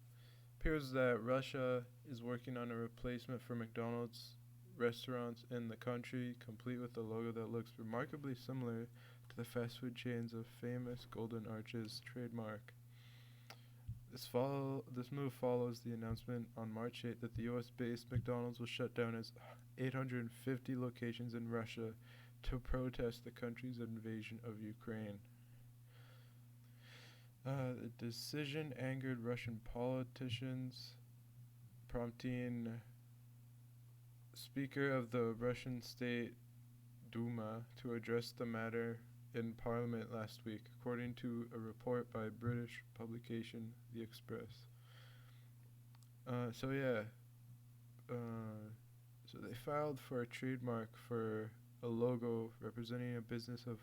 appears that Russia is working on a replacement for McDonald's restaurants in the country, complete with a logo that looks remarkably similar to the fast food chain's of famous Golden Arches trademark. This move follows the announcement on March 8th that the US-based McDonald's will shut down its 850 locations in Russia to protest the country's invasion of Ukraine. The decision angered Russian politicians, prompting Speaker of the Russian State Duma to address the matter in Parliament last week, according to a report by British publication The Express. So yeah, so they filed for a trademark for a logo representing a business of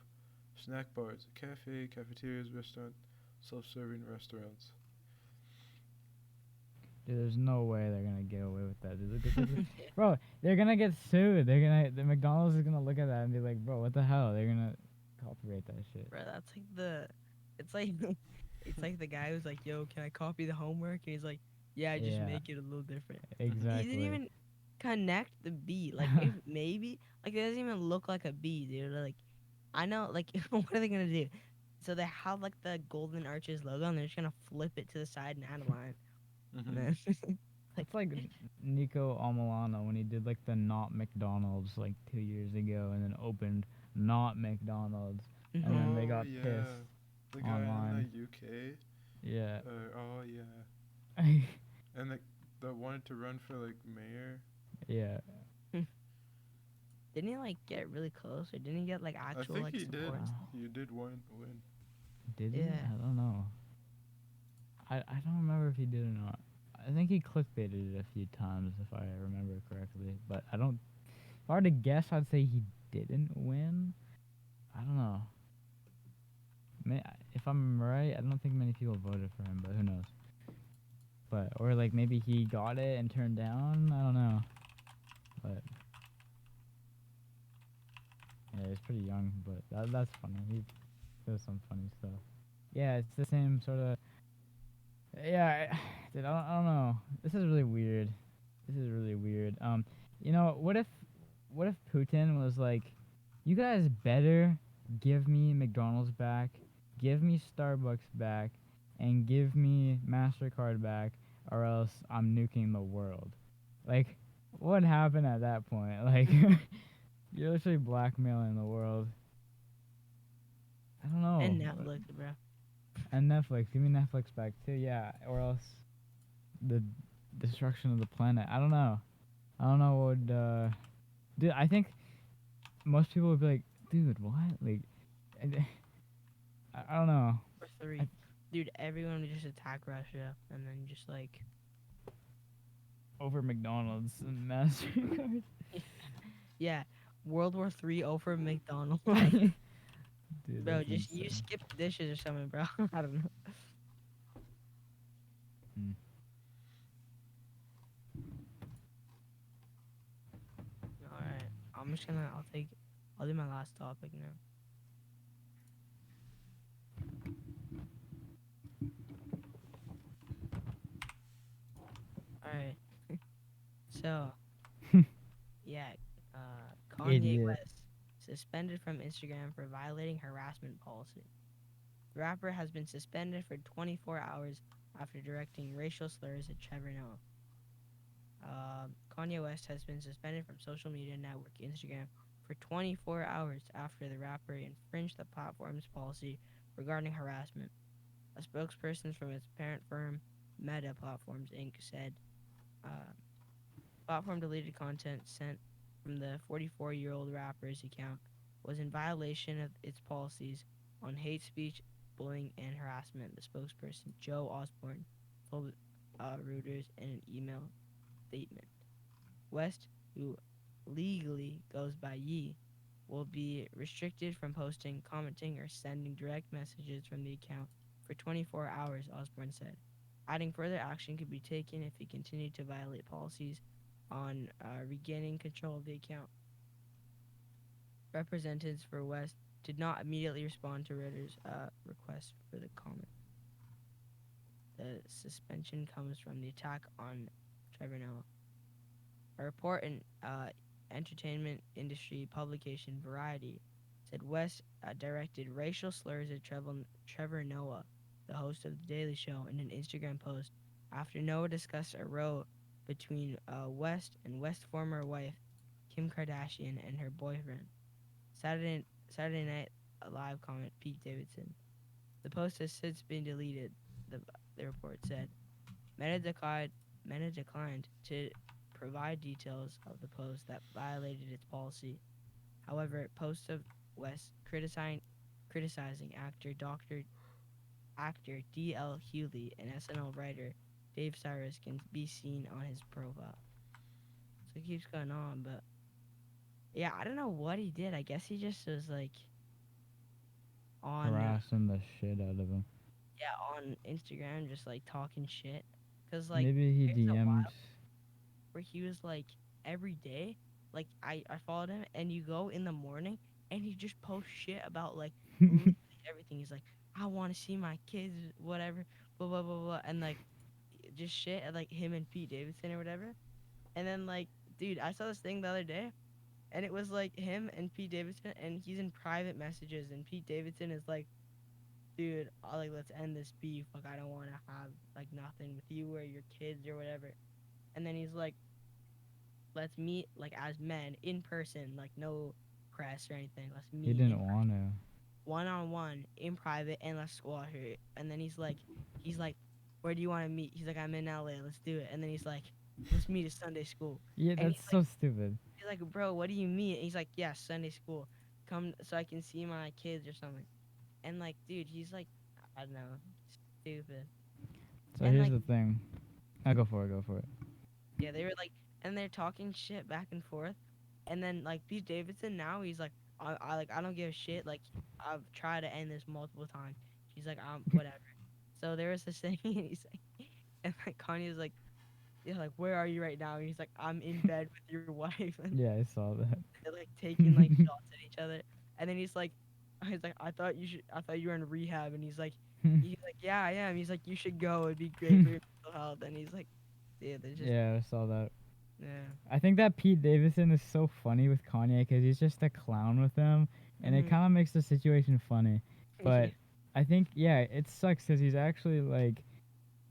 snack bars, cafe, cafeterias, restaurant, self-serving restaurants. Dude, there's no way they're gonna get away with that. Dude, bro, they're gonna get sued. The McDonald's is gonna look at that and be like, bro, what the hell? They're gonna copyright that shit. Bro, that's like it's like, it's like the guy who's like, "Yo, can I copy the homework?" And he's like, "Yeah, just Yeah, make it a little different." He didn't exactly. even connect the B. Like, if maybe, like, it doesn't even look like a B, dude. Like, I know, like, what are they gonna do? So they have like the Golden Arches logo, and they're just gonna flip it to the side and add a line. And Mhm. then, like, It's like Nico Amalano when he did like the not McDonald's like 2 years ago, and then opened not McDonald's, and then they Oh got yeah, pissed the guy in the online. UK. Yeah. Oh yeah, and that wanted to run for like mayor. Yeah. didn't he like get really close, or didn't he get like I actual think like he did. support and stuff? He did win. Did he? Yeah. I don't know. I don't remember if he did or not. I think he clickbaited it a few times if I remember correctly, but I don't. If I were to guess, I'd say he didn't win. I don't know. If I'm right, I don't think many people voted for him, but who knows? But or like maybe he got it and turned down. I don't know. But yeah, he's pretty young, but that's funny. He does some funny stuff. Yeah, it's the same sort of. Yeah, dude, I don't know. This is really weird. This is really weird. What if Putin was like, you guys better give me McDonald's back, give me Starbucks back, and give me Mastercard back, or else I'm nuking the world. Like, what happened at that point? Like, you're literally blackmailing the world. I don't And know. Netflix, bro. And Netflix, give me Netflix back too, yeah, or else the destruction of the planet. I don't know. I don't know what would. Dude, I think most people would be like, dude, what? Like, I don't know. Or I, three. Dude, everyone would just attack Russia, and then just like, over McDonald's and Mastercard. yeah, World War III over McDonald's. Dude, Bro, that's just you insane. skip dishes or something, bro. I don't know. Hmm. All right, I'll do my last topic now. All right, so yeah, Kanye Idiot. West suspended from Instagram for violating harassment policy. The rapper has been suspended for 24 hours after directing racial slurs at Trevor Noah. Kanye West has been suspended from social media network Instagram for 24 hours after the rapper infringed the platform's policy regarding harassment. A spokesperson from its parent firm, Meta Platforms Inc., said uh, platform deleted content sent from the 44-year-old rapper's account was in violation of its policies on hate speech, bullying, and harassment. The spokesperson, Joe Osborne, told Reuters in an email statement. West, who legally goes by Ye, will be restricted from posting, commenting, or sending direct messages from the account for 24 hours, Osborne said. Adding further action could be taken if he continued to violate policies on regaining control of the account. Representatives for West did not immediately respond to Reuters' request for the comment. The suspension comes from the attack on Trevor Noah. A report in entertainment industry publication Variety said West directed racial slurs at Trevor Noah, the host of The Daily Show, in an Instagram post after Noah discussed a row between West and West's former wife, Kim Kardashian, and her boyfriend. Saturday Night Live comment Pete Davidson. The post has since been deleted, the, the report said. Meta declined, Meta declined to provide details of the post that violated its policy. However, posts of West criticizing actor D.L. Hewley and SNL writer Dave Cyrus can be seen on his profile. So it keeps going on, but yeah, I don't know what he did. I guess he just was like, on harassing the shit out of him. yeah, on Instagram, just like talking shit. Cause like Maybe he there's a DM'd. while where he was like every day, like I followed him, and you go in the morning, and he just posts shit about like literally everything. He's like, I want to see my kids, whatever, blah blah blah blah, and like just shit, and, like him and Pete Davidson or whatever. And then like, dude, I saw this thing the other day, and it was like him and Pete Davidson, and he's in private messages, and Pete Davidson is like, dude, like let's end this beef. Like I don't want to have like nothing with you or your kids or whatever. And then he's like, let's meet like as men in person, like no press or anything. Let's He meet didn't in want to. one on one in private and let's squash it. And then he's like, where do you want to meet? He's like, I'm in LA. Let's do it. And then he's like, let's meet at Sunday school. Yeah, And that's so stupid. he's like, bro, what do you mean? And he's like, yeah, Sunday school. Come so I can see my kids or something. And like, dude, he's like, I don't know, stupid. So And here's like, the thing. I go for it. Go for it. yeah, they were like, and they're talking shit back and forth. And then like Pete Davidson now he's like, I don't give a shit. Like I've tried to end this multiple times. He's like, whatever. So there was this thing, and he's like, and like Kanye's like, yeah, like where are you right now? And he's like, I'm in bed with your wife, and Yeah, I saw that. they're like taking like shots at each other. And then he's like, I thought you were in rehab. And he's like, yeah, I am. He's like, you should go. It'd be great for your mental health. And he's like, yeah, they're just Yeah, I saw that. yeah. I think that Pete Davidson is so funny with Kanye because he's just a clown with him, and it Mhm. kind of makes the situation funny. But I think, yeah, it sucks because he's actually like,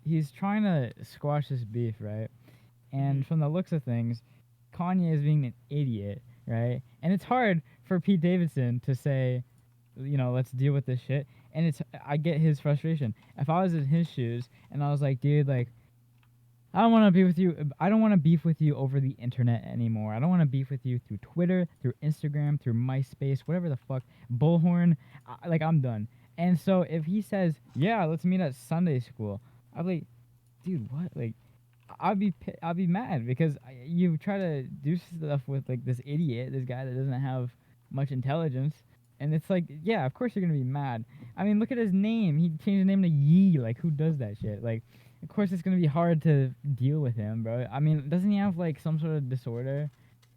he's trying to squash this beef, right? And Mhm. from the looks of things, Kanye is being an idiot, right? And it's hard for Pete Davidson to say, let's deal with this shit. And I get his frustration. If I was in his shoes and I was like, dude, like, I don't want to be with you. I don't want to beef with you over the internet anymore. I don't want to beef with you through Twitter, through Instagram, through MySpace, whatever the fuck, Bullhorn. Like, I'm done. And so if he says, yeah, let's meet at Sunday school, I'd be like, dude, what? Like, I'd be mad because you try to do stuff with like this idiot, this guy that doesn't have much intelligence, and it's like, yeah, of course you're gonna be mad. I mean, look at his name. He changed his name to Yee. Like, who does that shit? Like, of course it's gonna be hard to deal with him, bro. I mean, doesn't he have like some sort of disorder?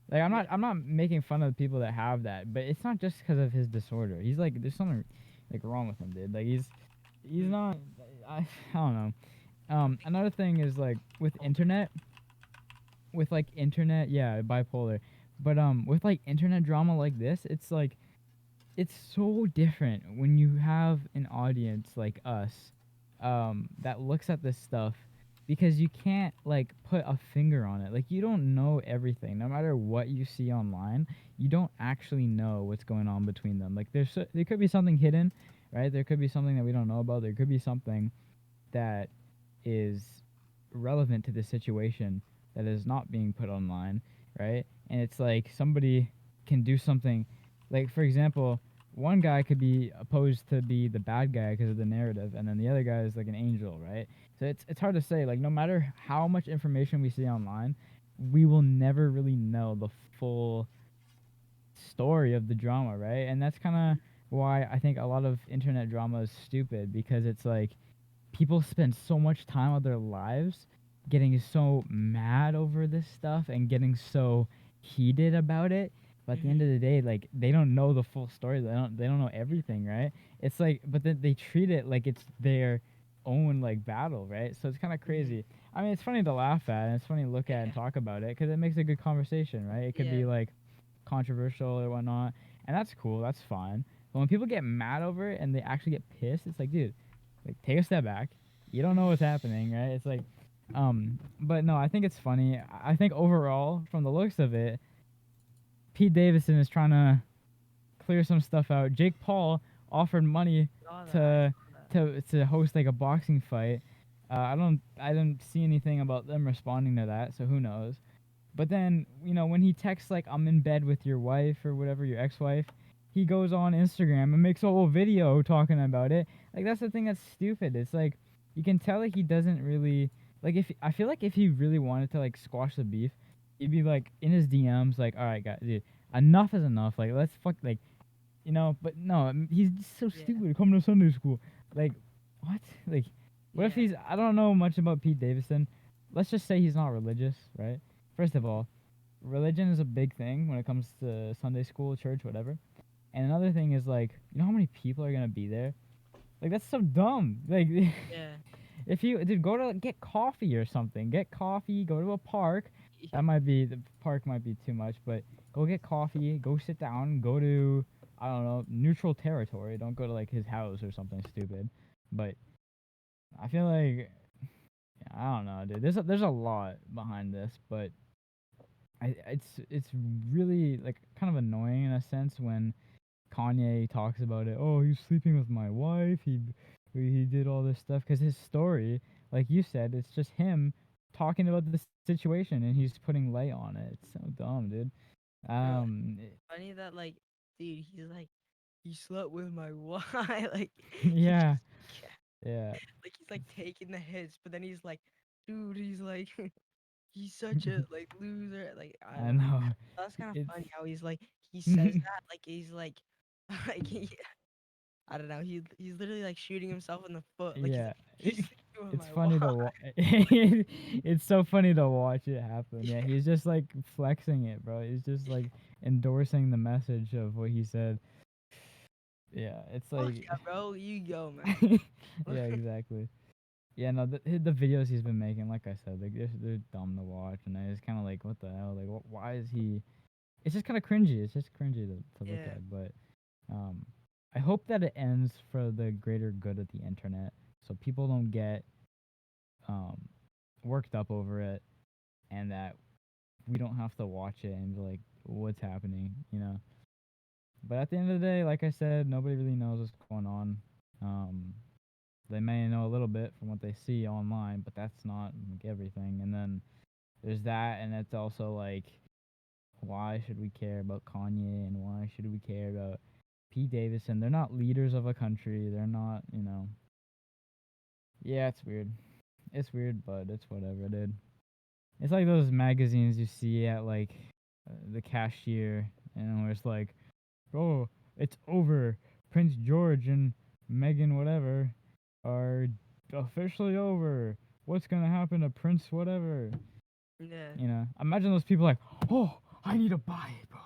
Like, Yeah. I'm not making fun of people that have that, but it's not just because of his disorder. He's like, there's something like wrong with him, dude. Like, he's Mhm. not. I don't know. Another thing is like with like internet, yeah, bipolar. But with like internet drama like this, it's like it's so different when you have an audience like us that looks at this stuff because you can't like put a finger on it. Like you don't know everything. No matter what you see online, you don't actually know what's going on between them. Like there could be something hidden, right? There could be something that we don't know about. There could be something that is relevant to the situation that is not being put online, right? And it's like somebody can do something, like for example, one guy could be opposed to be the bad guy because of the narrative, and then the other guy is like an angel, right? So it's hard to say. Like no matter how much information we see online, we will never really know the full story of the drama, right? And that's kind of why I think a lot of internet drama is stupid because it's like people spend so much time of their lives getting so mad over this stuff and getting so heated about it. But at the end Mhm. of the day, like they don't know the full story. They don't know everything, right? It's like, but then they treat it like it's their own like battle, right? So it's kind of Mhm. crazy. I mean, it's funny to laugh at and it's funny to look at and Yeah. talk about it because it makes a good conversation, right? It could Yeah. be like controversial or whatnot, and that's cool. That's fine. But when people get mad over it and they actually get pissed, it's like, dude, like take a step back. You don't know Mhm. what's happening, right? It's like, but no, I think it's funny. I think overall, from the looks of it, Pete Davidson is trying to clear some stuff out. Jake Paul offered money Saw that. I to saw that. to host like a boxing fight. I didn't see anything about them responding to that, so who knows? But then, when he texts like I'm in bed with your wife or whatever, your ex-wife, he goes on Instagram and makes a whole video talking about it. Like that's the thing that's stupid. It's like you can tell like he doesn't really like if I feel like if he really wanted to like squash the beef, he'd be like in his DMs like, "All right, guys, dude, enough is enough. Like let's fuck like you know. But no, he's just so Yeah. stupid. Coming to Sunday school, like what? Like, what if Yeah. he's? I don't know much about Pete Davidson. Let's just say he's not religious, right? First of all, religion is a big thing when it comes to Sunday school, church, whatever. And another thing is like, you know how many people are gonna be there? Like that's so dumb. Like, Yeah. if you did go to get coffee or something, get coffee, go to a park. Yeah. That might be the park might be too much, but go get coffee, go sit down, go to I don't know neutral territory. Don't go to like his house or something stupid. But I feel like I don't know, dude. There's a lot behind this, but it's really like kind of annoying in a sense when Kanye talks about it. Oh, he's sleeping with my wife. He did all this stuff because his story, like you said, it's just him talking about the situation and he's putting light on it. It's so dumb, dude. Bro, It- funny that like, dude, he's like, he slept with my wife. Like, he yeah, just, yeah, yeah, like he's like taking the hits, but then he's like, dude, he's like, he's such a like loser. Like, I I don't know. know. That's kind of It's funny how he's like, he says that like he's like, like he, I don't know. He's literally like shooting himself in the foot. Like he's yeah. like, he's sleeping with It's my funny wife. to it's so funny to watch it happen. Yeah, he's just like flexing it, bro. He's just like endorsing the message of what he said. Yeah, it's Fuck like yeah, bro. You go, man. yeah, exactly. Yeah, no, the videos he's been making, like I said, like they're dumb to watch, and it's kind of like, what the hell? Like, why is he? It's just kind of cringy. It's just cringy to look Yeah. at. But um, I hope that it ends for the greater good of the internet, so people don't get um worked up over it, and that we don't have to watch it and be like, what's happening, you know? But at the end of the day, like I said, nobody really knows what's going on. Um, they may know a little bit from what they see online, but that's not like everything. And then there's that, and it's also like, why should we care about Kanye and why should we care about Pete Davidson? They're not leaders of a country. They're not, you know. Yeah, it's weird. It's weird, but it's whatever, dude. It's like those magazines you see at like the cashier, and where it's like, oh, it's over. Prince George and Meghan whatever are officially over. What's gonna happen to Prince whatever? Yeah. You know, imagine those people like, oh, I need to buy it, bro.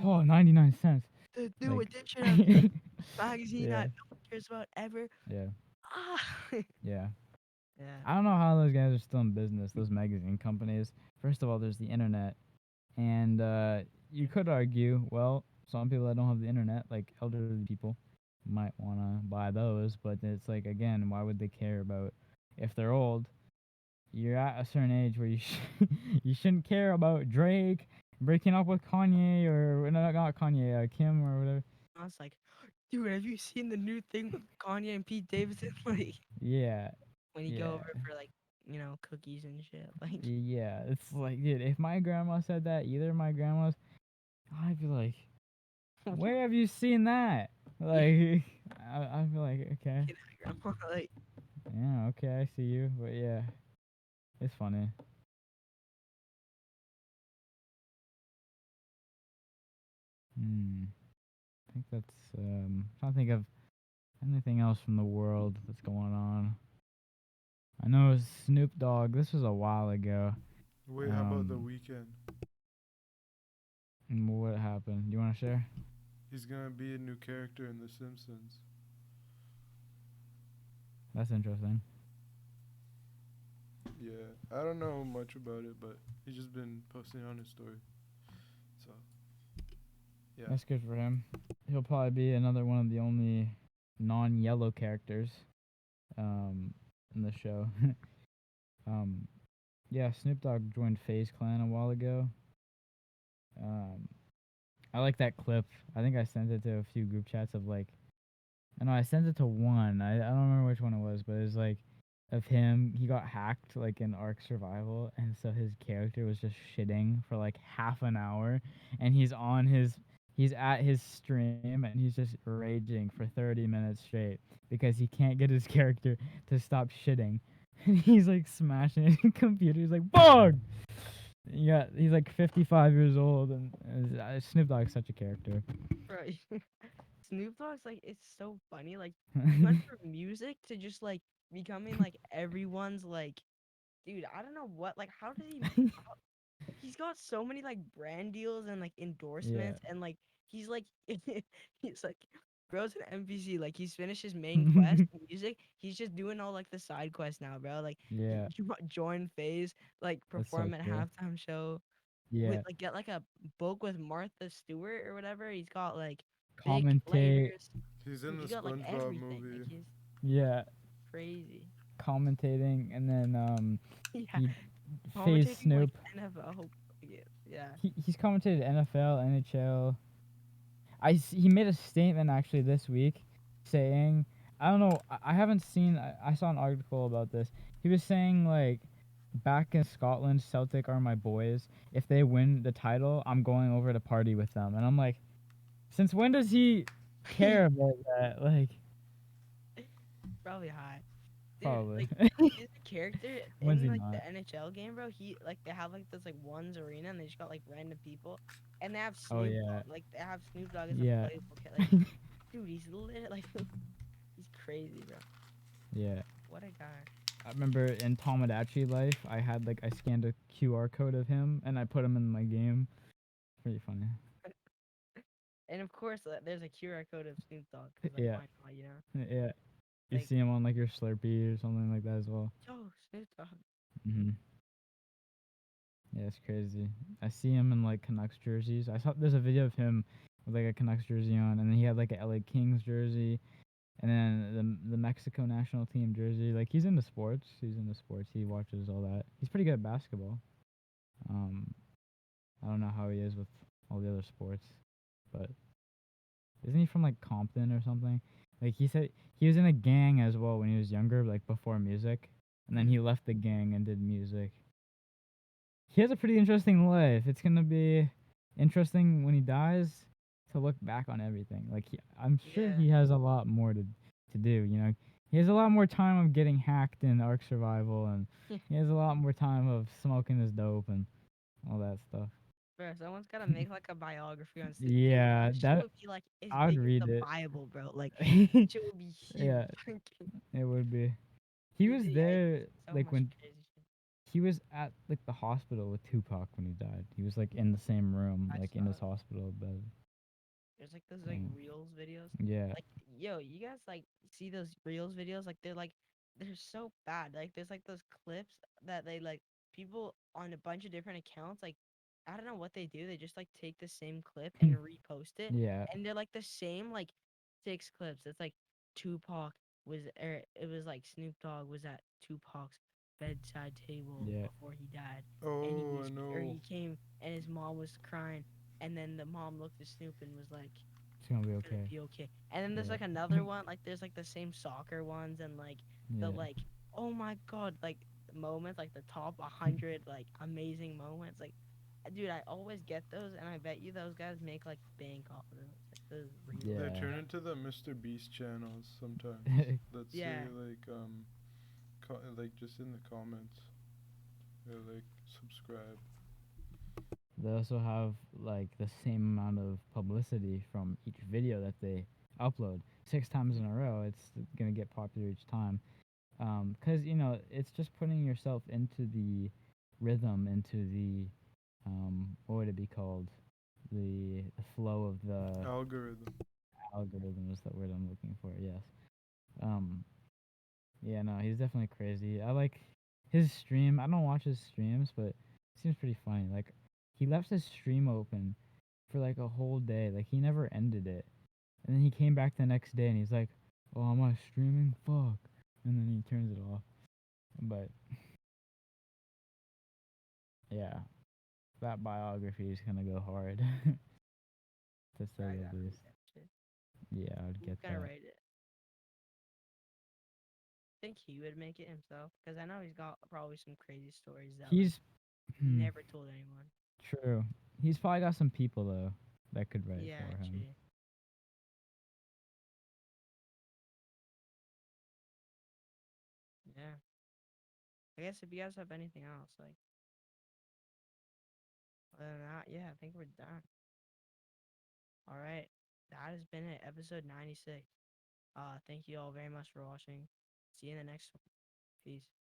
Oh, 99 cents. The new Like, edition of this magazine yeah, that no one cares about ever. yeah, Ah. yeah. Yeah. I don't know how those guys are still in business, those magazine companies. First of all, there's the internet. And you could argue, well, some people that don't have the internet, like elderly people, might want to buy those. But it's like, again, why would they care about if they're old? You're at a certain age where you shouldn't care about Drake breaking up with Kanye or no, not Kanye, Kim or whatever. I was like, dude, have you seen the new thing with Kanye and Pete Davidson? Like Yeah, when you go yeah, over for like, cookies and shit. Like, yeah. It's like, dude, if my grandma said that, either of my grandmas, I'd be like, where have you seen that? yeah, Like, I feel like, okay, grandma, like, yeah, okay, I see you, but yeah, it's funny. Hmm, I think that's trying to think of anything else from the world that's going on. I know it was Snoop Dogg. This was a while ago. Wait, how about the Um, weekend? what happened? Do you want to share? He's gonna be a new character in The Simpsons. That's interesting. Yeah, I don't know much about it, but he's just been posting on his story. So, yeah. That's good for him. He'll probably be another one of the only non-yellow characters um, in the show. um, yeah, Snoop Dogg joined FaZe Clan a while ago. Um, I like that clip. I think I sent it to a few group chats of like, I know I sent it to one. I don't remember which one it was, but it was like of him. He got hacked like in Ark Survival, and so his character was just shitting for like half an hour, and he's at his stream and he's just raging for 30 minutes straight because he can't get his character to stop shitting. And he's like smashing his computer. He's like, "Bug!" Yeah, he's like 55 years old, and Snoop Dogg's such a character. right. Snoop Dogg's like it's so funny. Like he went from music to just like becoming like everyone's like dude. I don't know what like how did he? How, he's got so many like brand deals and like Yeah. endorsements and like he's like he's like bro's an NPC. Like he's finished his main quest in music. He's just doing all like the side quests now, bro. Like Yeah. join phase, like That's so perform at cool. halftime show with Yeah. like get like a book with Martha Stewart or whatever. He's got like big Commentate. players. He's in Dude, the he got like SpongeBob everything. Like movie. he's Yeah. crazy. Commentating, and then Yeah, he phased commentating like Snoop. NFL. Yeah, yeah. He's commentated NFL, NHL. He made a statement actually this week saying, I don't know, I haven't seen, I saw an article about this. He was saying like, back in Scotland, Celtic are my boys. If they win the title, I'm going over to party with them. And I'm like, since when does he care about that? Like, Probably high. Dude, probably. like he's a character When's in he like not? the NHL game, bro. He like they have like this like one's arena and they just got like random people and they have Oh Snoop yeah, Dogg. Like they have Snoop Dogg as a yeah, playable kid. Like, dude, he's lit. Like he's crazy, bro. yeah. What a guy. I remember in Tomodachi Life, I had like I scanned a QR code of him and I put him in my game. Pretty funny. And of course, there's a QR code of Snoop Dogg because like Yeah, why not? You know, yeah. You like see him on like your Slurpee or something like that as well. yo, Snoop Dogg. Hmm. Yeah, it's crazy. I see him in like Canucks jerseys. I saw there's a video of him with like a Canucks jersey on, and then he had like a LA Kings jersey, and then the Mexico national team jersey. Like he's into sports. He's into sports. He watches all that. He's pretty good at basketball. Um, I don't know how he is with all the other sports, but isn't he from like Compton or something? Like he said he was in a gang as well when he was younger, like before music, and then Mhm. he left the gang and did music. He has a pretty interesting life. It's gonna be interesting when he dies to look back on everything. Like I'm sure Yeah. he has a lot more to do. You know, he has a lot more time of getting hacked in Ark Survival, and he has a lot more time of smoking his dope and all that stuff. Bro, someone's gotta make like a biography on Snoop. Dude, Yeah, that shit that would be like as I would big as read the it. Bible, bro. Like that shit would be huge. Yeah, it would be. He was Yeah, he there so like much when crazy shit. he was at like the hospital with Tupac when he died. He was like in the same room, I like saw in his that. hospital bed. There's like those like Dang. reels videos. Yeah. Like yo, you guys like see those reels videos? Like they're so bad. Like there's like those clips that they like people on a bunch of different accounts like I don't know what they do. They just like take the same clip and repost it, Yeah. and they're like the same like six clips. It's like Tupac was it was like Snoop Dogg was at Tupac's bedside table Yeah. before he died, and he Oh, I was or know. he came and his mom was crying, and then the mom looked at Snoop and was like It's gonna be gonna okay. be okay. And then there's Yeah. like another one, like there's like the same soccer ones and like the Yeah. like oh my god, like moments, like the top 100 like amazing moments. Like dude, I always get those and I bet you those guys make like bank off of those. Like those reels. They Yeah. turn into the Mr.Beast channels sometimes. Let's say Yeah. like just in the comments, they're like subscribe. They also have like the same amount of publicity from each video that they upload 6 times in a row. It's gonna get popular each time. Cause you know it's just putting yourself into the rhythm, into the what would it be called? The flow of the Algorithm. algorithm is the word I'm looking for. Yes. Um, Yeah, no, he's definitely crazy. I like his stream. I don't watch his streams, but it seems pretty funny. Like he left his stream open for like a whole day. Like he never ended it. And then he came back the next day and he's like, "Oh, am I streaming? Fuck." And then he turns it off. But yeah, that biography is gonna go hard to say I the gotta read least. that shit. Yeah, I would Who's get gonna that. write it? Think he would make it himself? Because I know he's got probably some crazy stories that like He's he hmm, never told anyone. true. He's probably got some people though that could write Yeah, for him. true. Yeah. I guess if you guys have anything else, like other than that, yeah, I think we're done. All right. that has been it, episode 96. Thank you all very much for watching. See you in the next one. Peace.